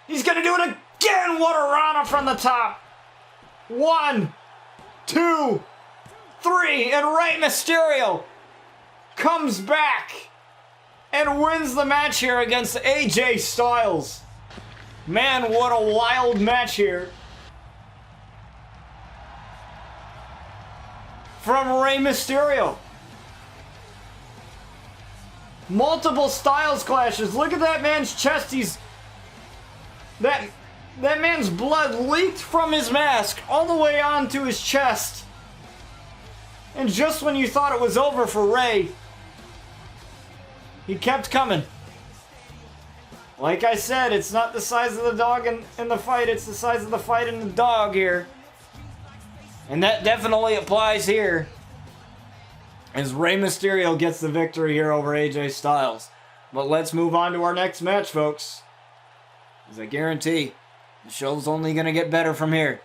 He's gonna do it again. What a Rana from the top. 1, 2, 3, and Rey Mysterio comes back and wins the match here against AJ Styles. Man, what a wild match here from Rey Mysterio. Multiple Styles clashes. Look at that man's chest. That man's blood leaked from his mask all the way onto his chest. And just when you thought it was over for Rey, he kept coming. Like I said, it's not the size of the dog in the fight, it's the size of the fight in the dog here. And that definitely applies here. As Rey Mysterio gets the victory here over AJ Styles. But let's move on to our next match, folks. As I guarantee, the show's only going to get better from here.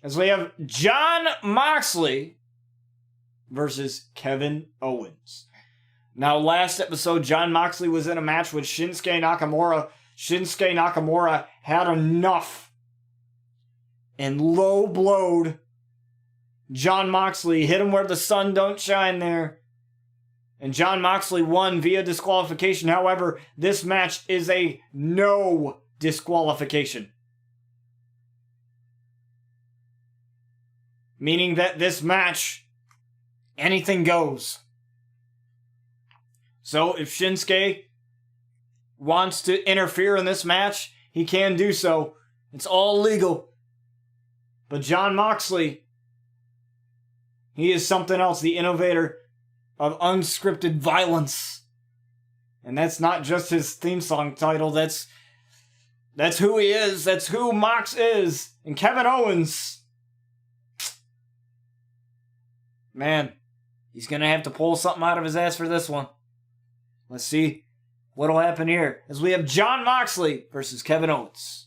As we have Jon Moxley versus Kevin Owens. Now, last episode, Jon Moxley was in a match with Shinsuke Nakamura. Shinsuke Nakamura had enough and low-blowed Jon Moxley, hit him where the sun don't shine there. And Jon Moxley won via disqualification. However, this match is a no disqualification. Meaning that this match, anything goes. So if Shinsuke wants to interfere in this match, he can do so. It's all legal. But Jon Moxley, he is something else, the innovator of unscripted violence. And that's not just his theme song title, that's who he is, that's who Mox is. And Kevin Owens, man, he's gonna have to pull something out of his ass for this one. Let's see what'll happen here as we have Jon Moxley versus Kevin Owens.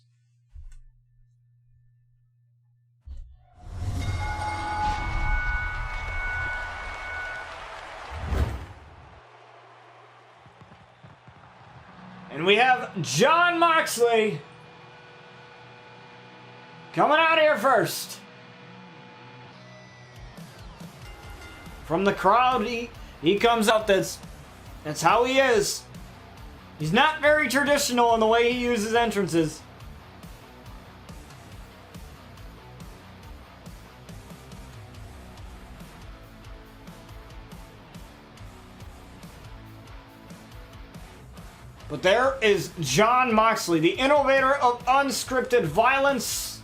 And we have Jon Moxley coming out here first. From the crowd, he comes out. That's how he is. He's not very traditional in the way he uses entrances. But there is Jon Moxley, the innovator of unscripted violence.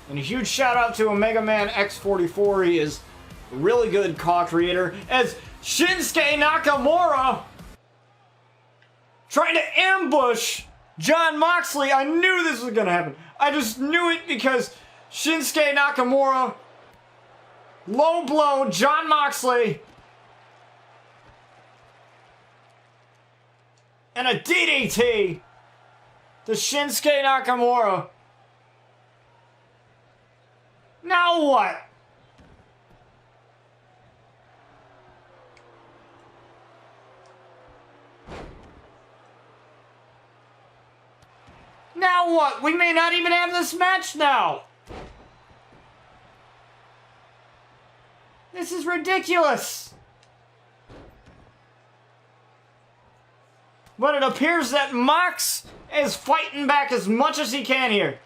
And a huge shout out to Omega Man X44. He is a really good co-creator. As Shinsuke Nakamura trying to ambush Jon Moxley. I knew this was going to happen. I just knew it because Shinsuke Nakamura, low blow, Jon Moxley, and a DDT to Shinsuke Nakamura. Now what? Now what? We may not even have this match now. This is ridiculous. But it appears that Mox is fighting back as much as he can here.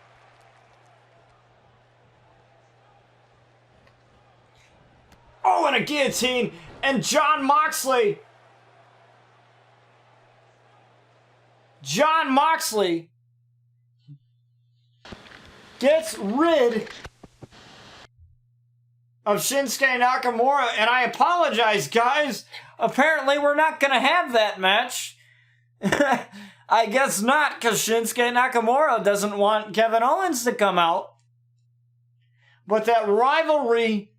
Oh, and a guillotine. And Jon Moxley gets rid of Shinsuke Nakamura, and I apologize, guys. Apparently, we're not going to have that match. I guess not, because Shinsuke Nakamura doesn't want Kevin Owens to come out. But that rivalry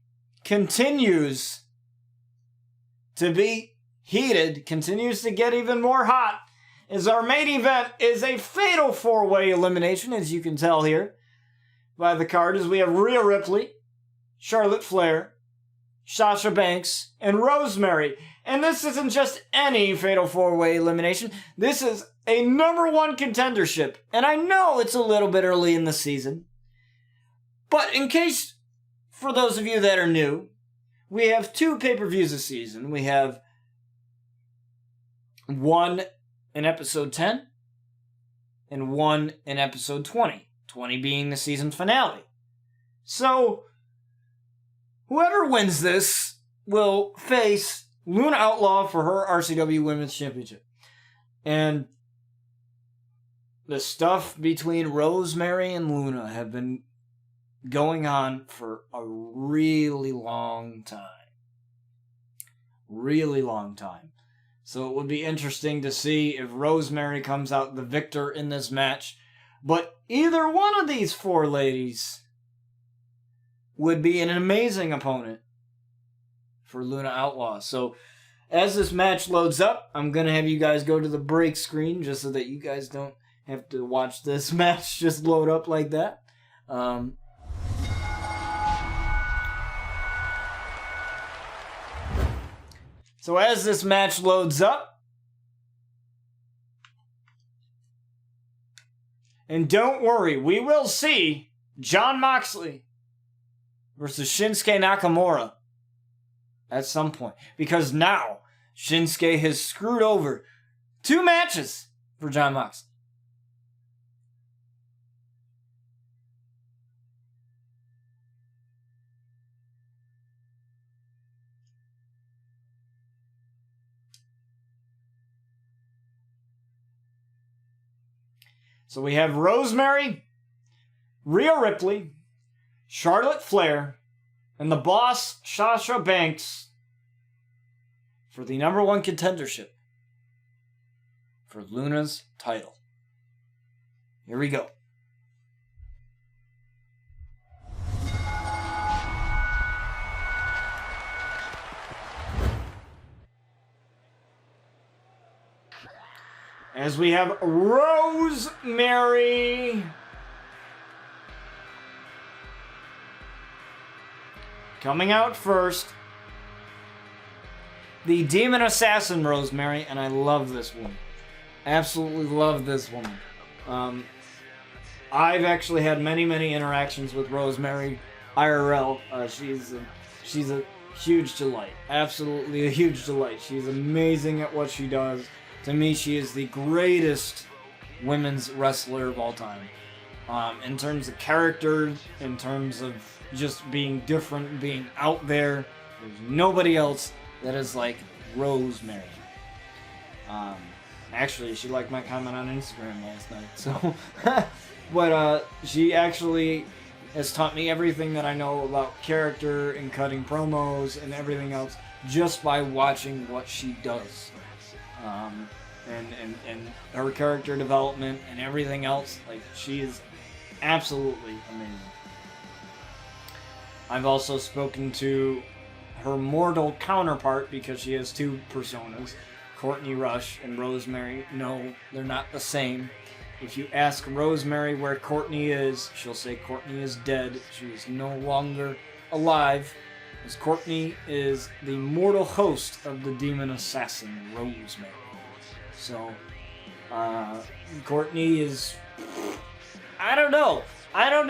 continues to be heated, continues to get even more hot, as our main event is a fatal four-way elimination, as you can tell here by the card, as we have Rhea Ripley, Charlotte Flair, Sasha Banks, and Rosemary. And this isn't just any fatal four-way elimination. This is a #1 contendership. And I know it's a little bit early in the season, but in case, for those of you that are new, we have 2 pay-per-views this season. We have one in episode 10 and one in episode 20. 20 being the season finale. So, whoever wins this will face Luna Outlaw for her RCW Women's Championship. And the stuff between Rosemary and Luna have been going on for a really long time. Really long time. So it would be interesting to see if Rosemary comes out the victor in this match. But either one of these 4 ladies would be an amazing opponent for Luna Outlaw. So as this match loads up, I'm going to have you guys go to the break screen just so that you guys don't have to watch this match just load up like that. So as this match loads up, and don't worry, we will see Jon Moxley versus Shinsuke Nakamura at some point. Because now, Shinsuke has screwed over 2 matches for Jon Moxley. So we have Rosemary, Rhea Ripley, Charlotte Flair, and the boss, Sasha Banks, for the #1 contendership for Luna's title. Here we go. As we have Rosemary coming out first. The Demon Assassin Rosemary, and I love this woman. Absolutely love this woman. I've actually had many interactions with Rosemary IRL. She's a huge delight. Absolutely a huge delight. She's amazing at what she does. To me, she is the greatest women's wrestler of all time. In terms of character, in terms of just being different, being out there, there's nobody else that is like Rosemary. Actually, she liked my comment on Instagram last night, so... but, she actually has taught me everything that I know about character and cutting promos and everything else just by watching what she does. And her character development and everything else, like, she is absolutely amazing. I've also spoken to her mortal counterpart because she has two personas, Courtney Rush and Rosemary. No, they're not the same. If you ask Rosemary where Courtney is, she'll say Courtney is dead. She is no longer alive, as Courtney is the mortal host of the demon assassin, Rosemary. So, Courtney is... I don't know. I don't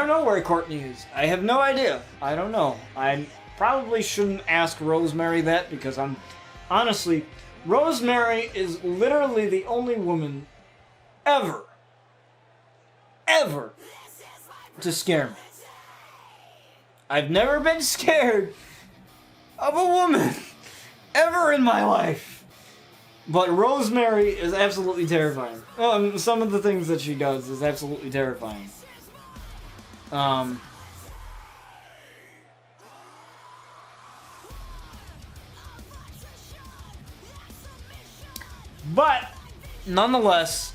know where Courtney is. I have no idea. I don't know. I probably shouldn't ask Rosemary that because I'm... Honestly, Rosemary is literally the only woman ever to scare me. I've never been scared of a woman ever in my life. But Rosemary is absolutely terrifying. Some of the things that she does is absolutely terrifying. But, nonetheless,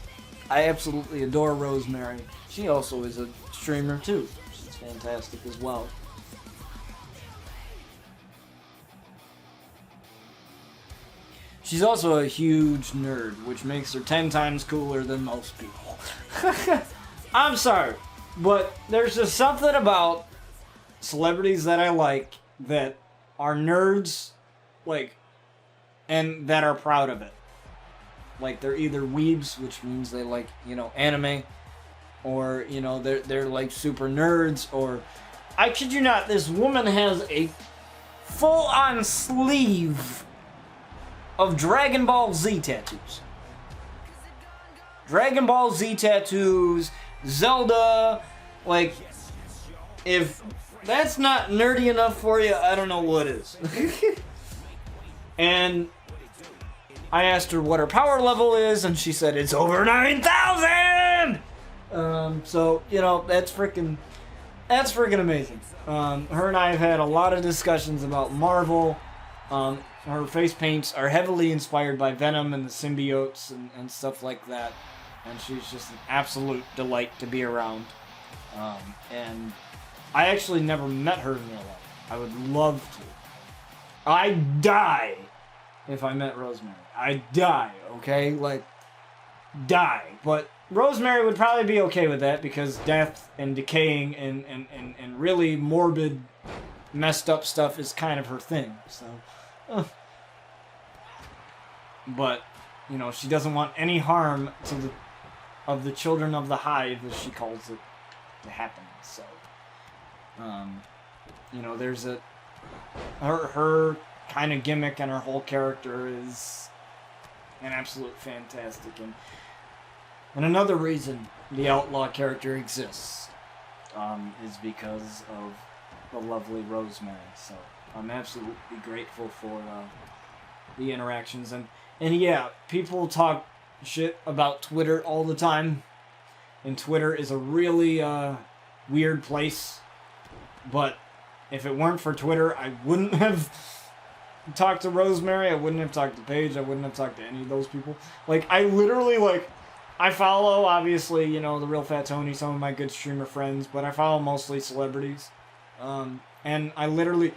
I absolutely adore Rosemary. She also is a streamer, too. She's fantastic as well. She's also a huge nerd, which makes her 10 times cooler than most people. I'm sorry, but there's just something about celebrities that I like that are nerds, like, and that are proud of it. Like, they're either weebs, which means they like, you know, anime, or, you know, they're like super nerds, or... I kid you not, this woman has a full-on sleeve of Dragon Ball Z tattoos. Dragon Ball Z tattoos, Zelda, like, if that's not nerdy enough for you, I don't know what is. And I asked her what her power level is, and she said it's over 9,000! So, you know, that's freaking amazing. Her and I have had a lot of discussions about Marvel. Her face paints are heavily inspired by Venom and the symbiotes and stuff like that. And she's just an absolute delight to be around. And I actually never met her in real life. I would love to. I'd die if I met Rosemary. I'd die, okay? Like, die. But Rosemary would probably be okay with that because death and decaying and really morbid, messed up stuff is kind of her thing. So, but, you know, she doesn't want any harm of the children of the hive, as she calls it, to happen. So, you know, there's her kind of gimmick and her whole character is an absolute fantastic. And another reason the Outlaw character exists is because of the lovely Rosemary. So I'm absolutely grateful for the interactions. And yeah, people talk shit about Twitter all the time. And Twitter is a really weird place. But if it weren't for Twitter, I wouldn't have talked to Rosemary. I wouldn't have talked to Paige. I wouldn't have talked to any of those people. Like, I literally, like... I follow, obviously, you know, the Real Fat Tony, some of my good streamer friends, but I follow mostly celebrities. And I literally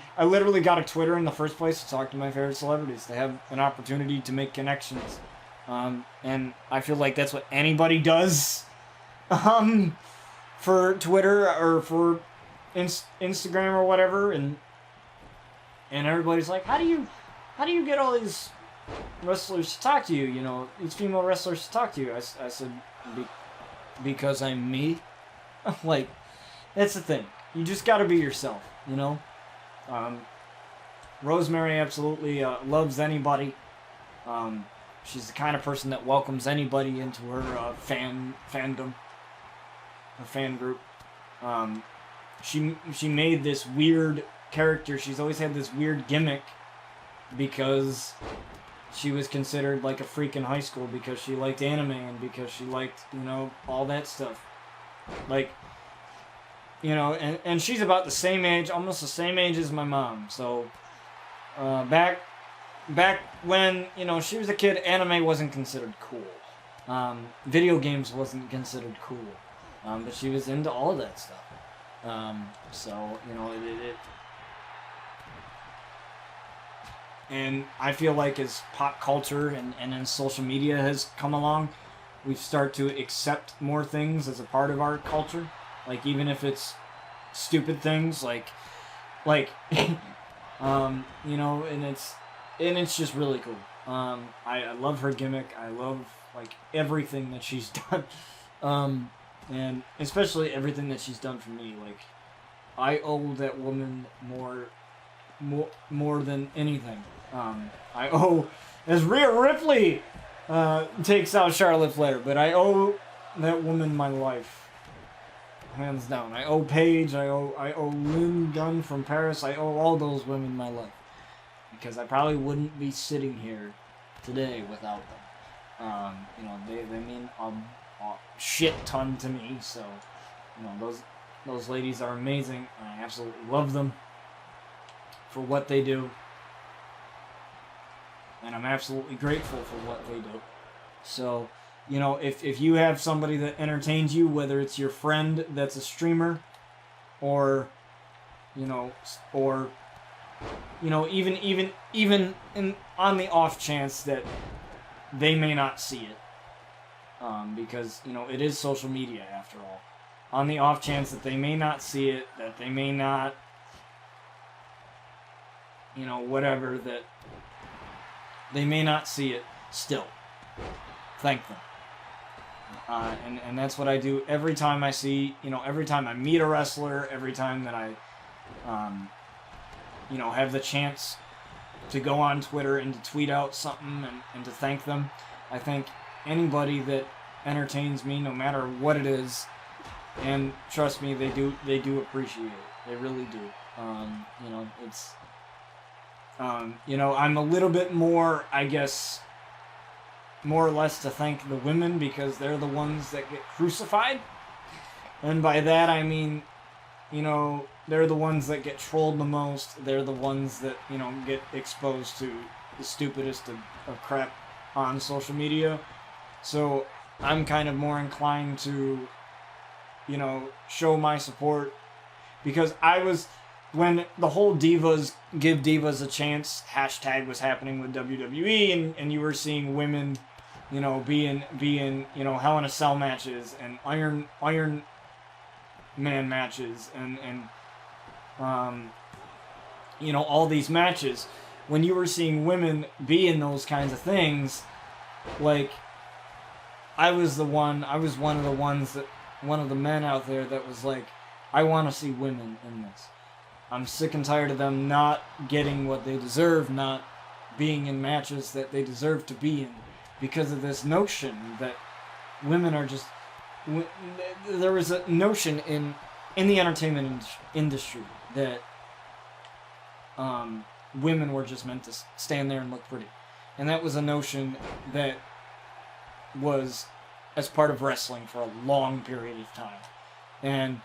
got a Twitter in the first place to talk to my favorite celebrities, to have an opportunity to make connections. And I feel like that's what anybody does, for Twitter or for Instagram or whatever. And everybody's like, how do you get all these wrestlers to talk to you, you know, these female wrestlers to talk to you? I said, because I'm me. Like, that's the thing. you just got to be yourself, you know. Rosemary absolutely loves anybody. She's the kind of person that welcomes anybody into her fandom, her fan group. She made this weird character. She's always had this weird gimmick because she was considered like a freak in high school because she liked anime and because she liked, you know, all that stuff. Like, you know, and she's about the same age, almost the same age as my mom. So, back when, you know, she was a kid, anime wasn't considered cool. Video games wasn't considered cool. But she was into all of that stuff. So, you know, and I feel like as pop culture and as social media has come along, we've started to accept more things as a part of our culture. Like, even if it's stupid things, like, you know, and it's just really cool. I love her gimmick. I love, like, everything that she's done. And especially everything that she's done for me. Like, I owe that woman more than anything. I owe, as Rhea Ripley takes out Charlotte Flair, but I owe that woman my life, hands down. I owe Paige. I owe Lynn Gunn from Paris. I owe all those women my life, because I probably wouldn't be sitting here today without them. You know, they mean a shit ton to me. So, you know, those ladies are amazing. I absolutely love them for what they do. And I'm absolutely grateful for what they do. So, you know, if you have somebody that entertains you, whether it's your friend that's a streamer, or, you know, even on the off chance that they may not see it, because, you know, it is social media after all. On the off chance that they may not see it, that they may not, you know, whatever, that they may not see it, still, thank them. And that's what I do every time I see, you know, every time I meet a wrestler, every time that I, you know, have the chance to go on Twitter and to tweet out something and to thank them. I thank anybody that entertains me, no matter what it is, and trust me, they do appreciate it. They really do. You know, it's, you know, I'm a little bit more, I guess, more or less to thank the women, because they're the ones that get crucified. And by that I mean, you know, they're the ones that get trolled the most. They're the ones that, you know, get exposed to the stupidest of crap on social media. So I'm kind of more inclined to, you know, show my support, because when the whole Divas, give Divas a chance hashtag was happening with WWE, and you were seeing women, you know, being, you know, Hell in a Cell matches and Iron Man matches and you know, all these matches, when you were seeing women be in those kinds of things, like, I was one of the men out there that was like, I want to see women in this. I'm sick and tired of them not getting what they deserve, not being in matches that they deserve to be in, because of this notion that women are just... There was a notion in the entertainment industry that women were just meant to stand there and look pretty. And that was a notion that was as part of wrestling for a long period of time. And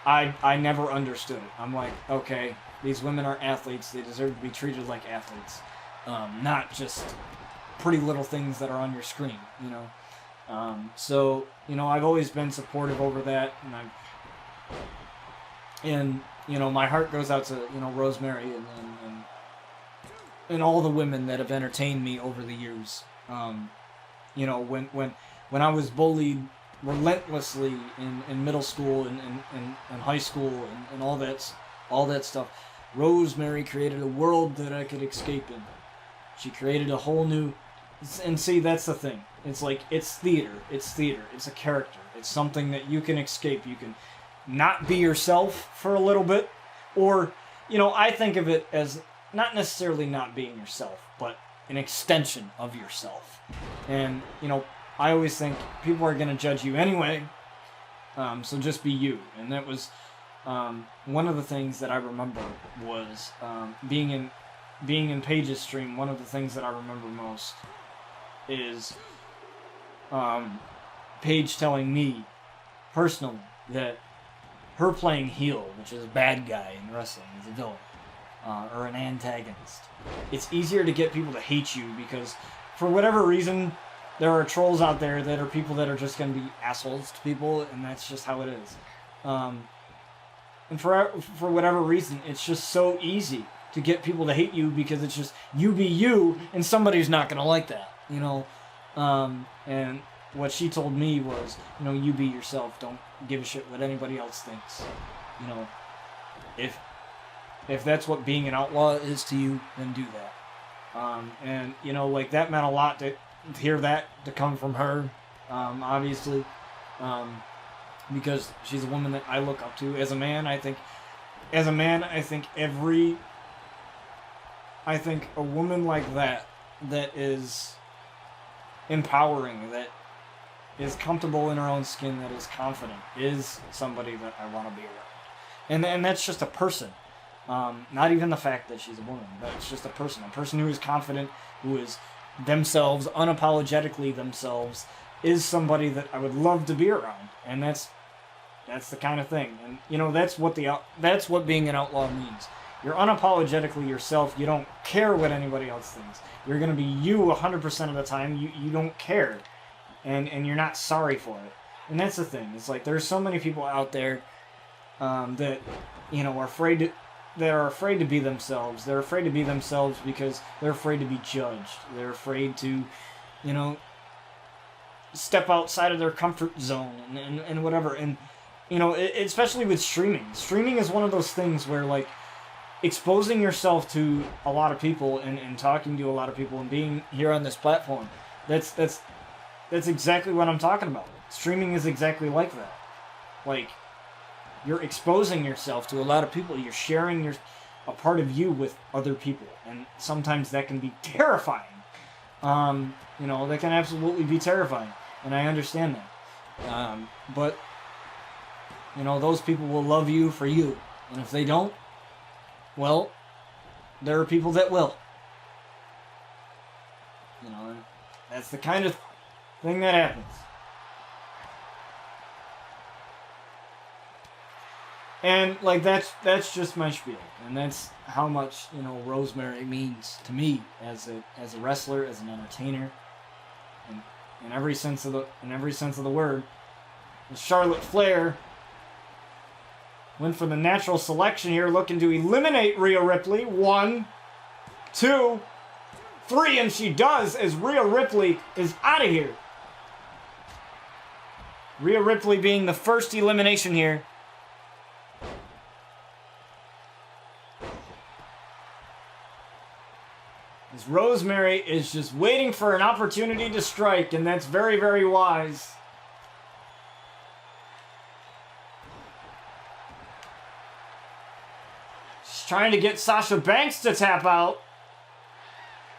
I never understood it. I'm like, okay, these women are athletes. They deserve to be treated like athletes. Not just pretty little things that are on your screen, you know. So, you know, I've always been supportive over that, and you know, my heart goes out to, you know, Rosemary and all the women that have entertained me over the years. You know, when I was bullied relentlessly in middle school and high school and all that stuff, Rosemary created a world that I could escape in. She created a whole new... And see, that's the thing. It's like, it's theater. It's a character. It's something that you can escape. You can not be yourself for a little bit. Or, you know, I think of it as not necessarily not being yourself, but an extension of yourself. And, you know, I always think people are going to judge you anyway, so just be you. And that was one of the things that I remember was being in Paige's stream. One of the things that I remember most is Paige telling me personally that her playing heel, which is a bad guy in wrestling, is a villain, or an antagonist. It's easier to get people to hate you because, for whatever reason, there are trolls out there that are people that are just going to be assholes to people, and that's just how it is. And for whatever reason, it's just so easy to get people to hate you because it's just you be you, and somebody's not going to like that, you know. And what she told me was, you know, you be yourself. Don't give a shit what anybody else thinks. You know, if that's what being an outlaw is to you, then do that. And, you know, like, that meant a lot to hear that, to come from her, obviously. Because she's a woman that I look up to. As a man, I think a woman like that is empowering, that is comfortable in her own skin, that is confident, is somebody that I want to be around. And that's just a person. Not even the fact that she's a woman, but it's just a person who is confident, who is themselves, unapologetically themselves, is somebody that I would love to be around. And that's the kind of thing. And, you know, that's what being an outlaw means. You're unapologetically yourself. You don't care what anybody else thinks. You're going to be you 100% of the time. You don't care. And you're not sorry for it. And that's the thing. It's like, there's so many people out there that, you know, are afraid to be themselves. They're afraid to be themselves because they're afraid to be judged. They're afraid to, you know, step outside of their comfort zone and whatever. And, you know, especially with streaming. Streaming is one of those things where, like, exposing yourself to a lot of people and talking to a lot of people and being here on this platform, that's exactly what I'm talking about. Streaming is exactly like that. Like, you're exposing yourself to a lot of people. You're sharing a part of you with other people. And sometimes that can be terrifying. You know, that can absolutely be terrifying. And I understand that. But, you know, those people will love you for you. And if they don't, well, there are people that will. You know, and that's the kind of thing that happens. And, like, that's just my spiel. And that's how much, you know, Rosemary means to me as a wrestler, as an entertainer, and in every sense of the word. And Charlotte Flair went for the natural selection here, looking to eliminate Rhea Ripley. 1, 2, 3, and she does, as Rhea Ripley is out of here. Rhea Ripley being the first elimination here. As Rosemary is just waiting for an opportunity to strike, and that's very, very wise. She's trying to get Sasha Banks to tap out.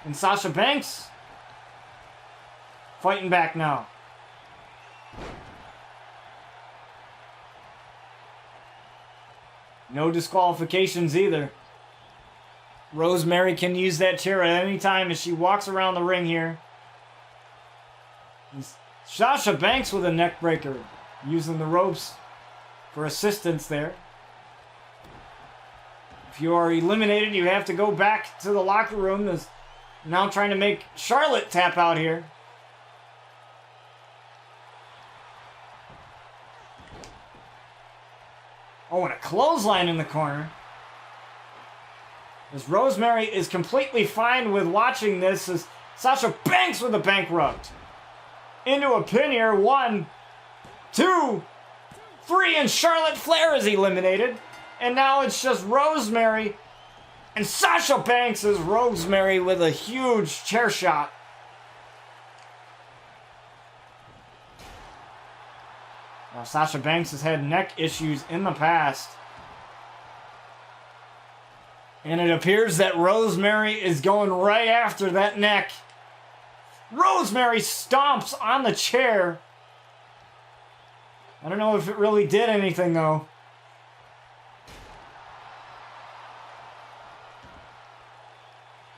And Sasha Banks fighting back now. No disqualifications either. Rosemary can use that chair at any time as she walks around the ring here. And Sasha Banks with a neck breaker, using the ropes for assistance there. If you are eliminated, you have to go back to the locker room. There's now trying to make Charlotte tap out here. Oh, and a clothesline in the corner. As Rosemary is completely fine with watching this, as Sasha Banks with a bankrupt. Into a pin here. 1, 2, 3, and Charlotte Flair is eliminated. And now it's just Rosemary and Sasha Banks, as Rosemary with a huge chair shot. Now, Sasha Banks has had neck issues in the past. And it appears that Rosemary is going right after that neck. Rosemary stomps on the chair. I don't know if it really did anything, though.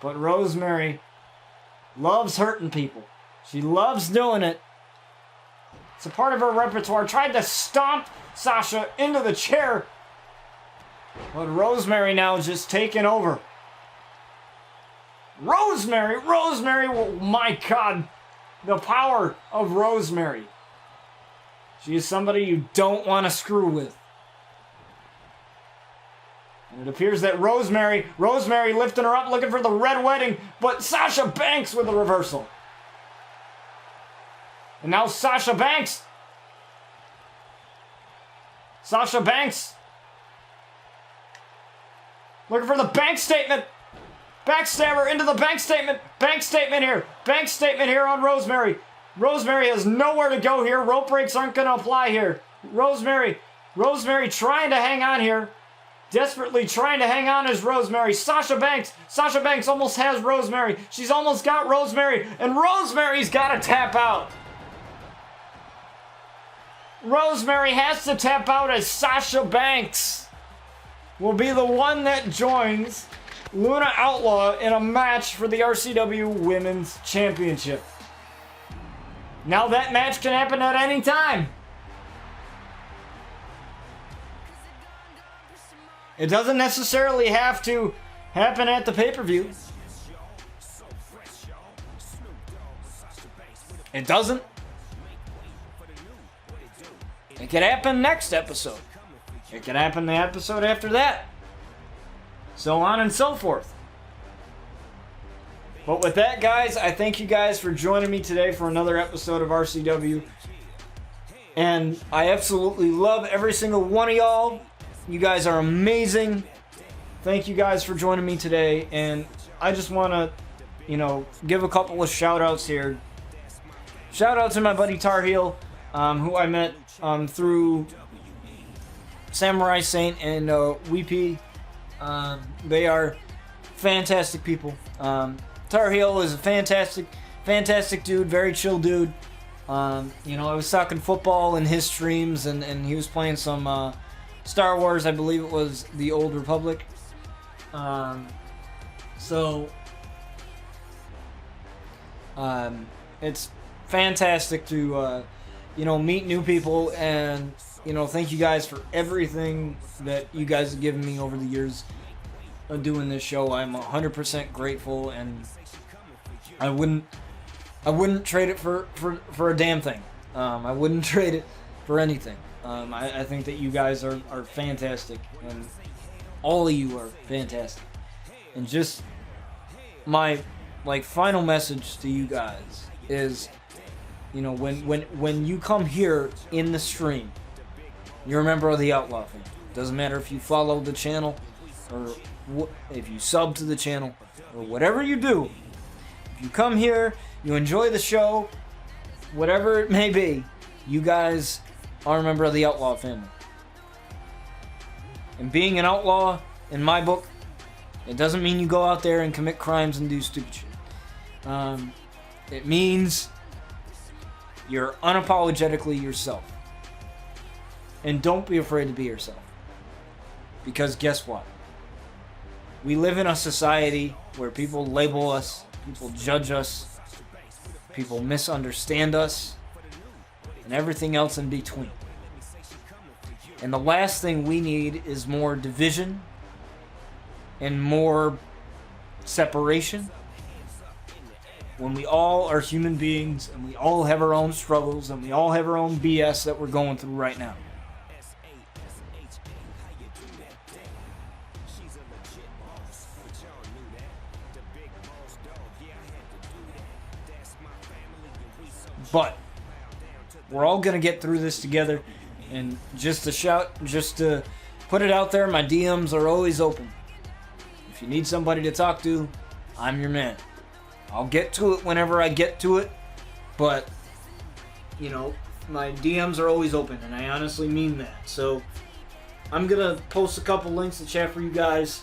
But Rosemary loves hurting people. She loves doing it. It's a part of her repertoire. Tried to stomp Sasha into the chair. But Rosemary now just taking over. Rosemary, oh my God. The power of Rosemary. She is somebody you don't want to screw with. And it appears that Rosemary lifting her up, looking for the red wedding, but Sasha Banks with a reversal. And now Sasha Banks. Looking for the bank statement. Backstabber into the bank statement. Bank statement here on Rosemary. Rosemary has nowhere to go here. Rope breaks aren't going to apply here. Rosemary trying to hang on here. Desperately trying to hang on is Rosemary. Sasha Banks almost has Rosemary. She's almost got Rosemary. And Rosemary's got to tap out. Rosemary has to tap out as Sasha Banks will be the one that joins Luna Outlaw in a match for the RCW Women's Championship. Now that match can happen at any time. It doesn't necessarily have to happen at the pay-per-view. It doesn't. It could happen next episode. It could happen the episode after that. So on and so forth. But with that, guys, I thank you guys for joining me today for another episode of RCW. And I absolutely love every single one of y'all. You guys are amazing. Thank you guys for joining me today. And I just want to, give a couple of shout outs here. Shout out to my buddy Tar Heel, who I met through Samurai Saint and Weepy. They are fantastic people. Tar Heel is a fantastic dude, very chill dude. I was talking football in his streams, and he was playing some Star Wars, I believe it was the Old Republic. It's fantastic to, meet new people, and, thank you guys for everything that you guys have given me over the years of doing this show. I'm 100% grateful, and I wouldn't trade it for a damn thing. I wouldn't trade it for anything. I think that you guys are fantastic, and all of you are fantastic. And just my final message to you guys is, when you come here in the stream, you're a member of the Outlaw family. Doesn't matter if you follow the channel or if you sub to the channel or whatever you do. If you come here, you enjoy the show, whatever it may be, you guys are a member of the Outlaw family. And being an outlaw, in my book, it doesn't mean you go out there and commit crimes and do stupid shit. It means you're unapologetically yourself. And don't be afraid to be yourself. Because guess what? We live in a society where people label us, people judge us, people misunderstand us, and everything else in between. And the last thing we need is more division and more separation, when we all are human beings and we all have our own struggles and we all have our own BS that we're going through right now. But we're all gonna get through this together. And just to put it out there, my DMs are always open. If you need somebody to talk to, I'm your man. I'll get to it whenever I get to it. But, my DMs are always open, and I honestly mean that. So I'm gonna post a couple links to chat for you guys.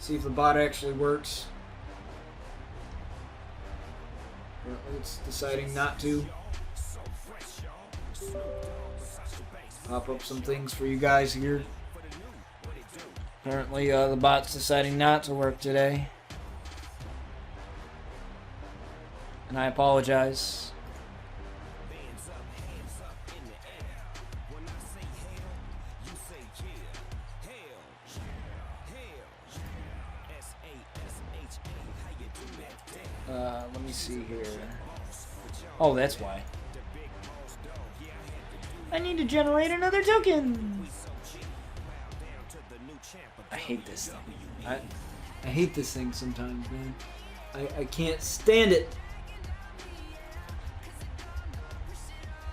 See if the bot actually works. Apparently it's deciding not to. Pop up some things for you guys here. Apparently the bot's deciding not to work today. And I apologize. Let me see here. Oh, that's why. I need to generate another token. I hate this thing. I hate this thing sometimes, man. I can't stand it.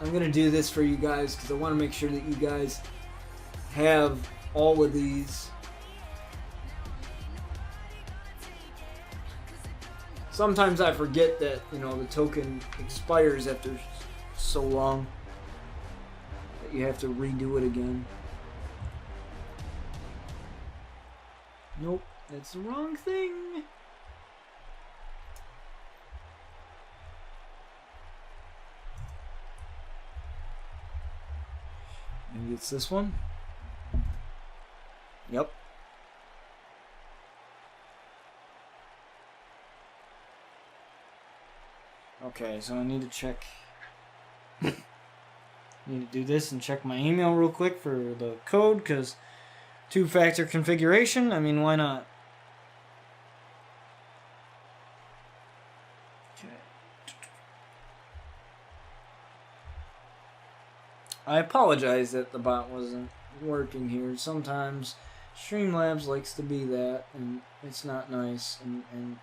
I'm gonna do this for you guys because I want to make sure that you guys have all of these. Sometimes I forget that, you know, the token expires after so long that you have to redo it again. Nope, that's the wrong thing. Maybe it's this one. Yep. Okay, so I need to check. Need to do this and check my email real quick for the code, because two-factor configuration, I mean, why not? Okay. I apologize that the bot wasn't working here. Sometimes Streamlabs likes to be that, and it's not nice, and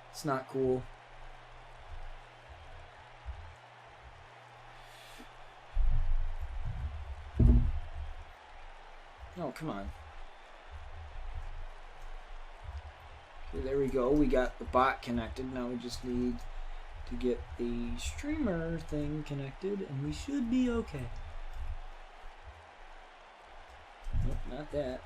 it's not cool. Oh, come on. Okay, there we go. We got the bot connected. Now we just need to get the streamer thing connected, and we should be okay. Nope, not that.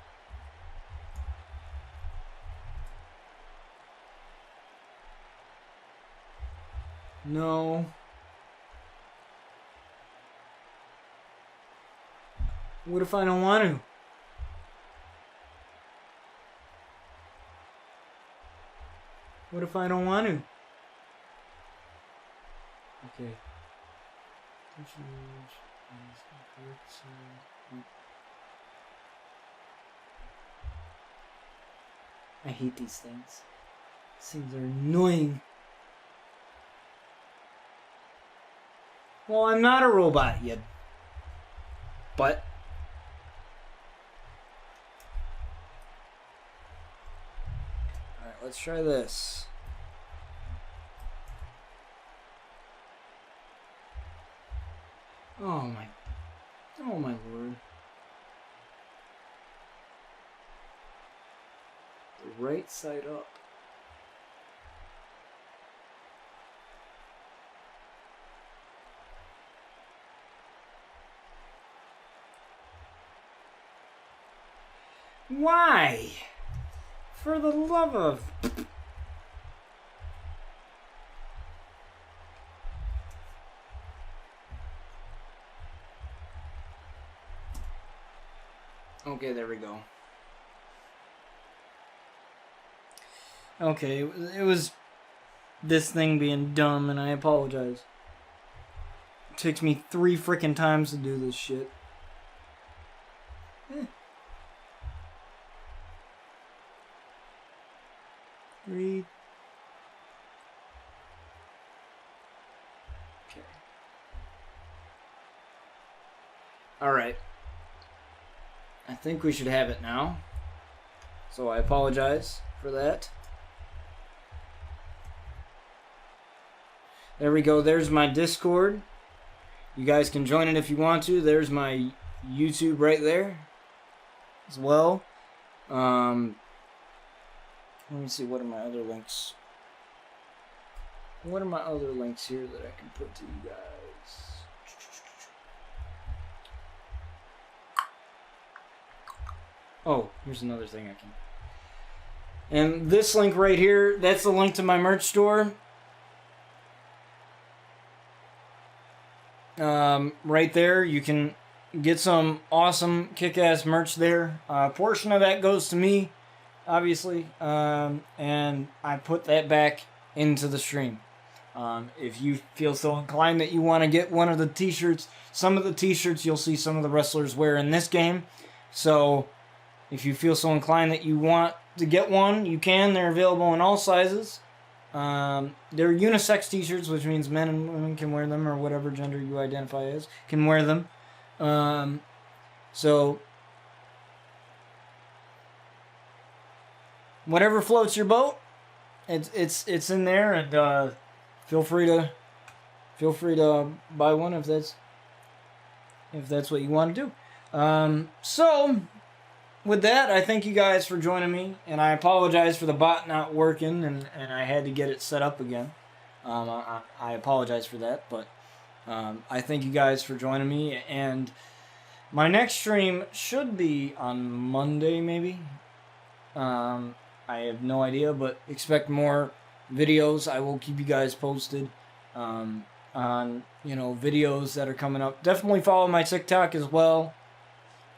No. What if I don't want to? What if I don't want to? Okay. I hate these things. These things are annoying. Well, I'm not a robot yet. But alright, let's try this. Oh my lord. The right side up. Why? For the love of... Okay, there we go. Okay, it was this thing being dumb, and I apologize. It takes me 3 freaking times to do this shit. Read. Okay. Alright. I think we should have it now. So I apologize for that. There we go. There's my Discord. You guys can join it if you want to. There's my YouTube right there as well. Let me see, what are my other links? what are my other links here that I can put to you guys? Oh, here's another thing I can. And this link right here, that's the link to my merch store. Right there, you can get some awesome kick-ass merch there. A portion of that goes to me, obviously, and I put that back into the stream. If you feel so inclined that you want to get one of the t-shirts, some of the t-shirts you'll see some of the wrestlers wear in this game. So if you feel so inclined that you want to get one, you can. They're available in all sizes. They're unisex t-shirts, which means men and women can wear them, or whatever gender you identify as can wear them. So whatever floats your boat, it's in there, and feel free to buy one if that's what you want to do. So with that, I thank you guys for joining me, and I apologize for the bot not working, and I had to get it set up again. I apologize for that, but I thank you guys for joining me, and my next stream should be on Monday, maybe. I have no idea, but expect more videos. I will keep you guys posted on videos that are coming up. Definitely follow my TikTok as well.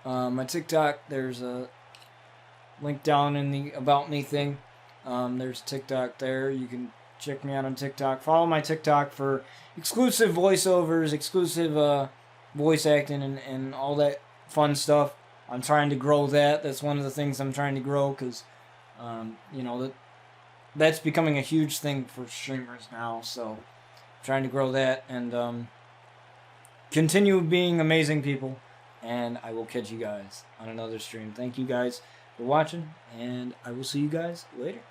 My TikTok, there's a link down in the About Me thing. There's TikTok there. You can check me out on TikTok. Follow my TikTok for exclusive voiceovers, exclusive voice acting, and all that fun stuff. I'm trying to grow that. That's one of the things I'm trying to grow, because, that's becoming a huge thing for streamers now. So, I'm trying to grow that and continue being amazing people. And I will catch you guys on another stream. Thank you guys for watching, and I will see you guys later.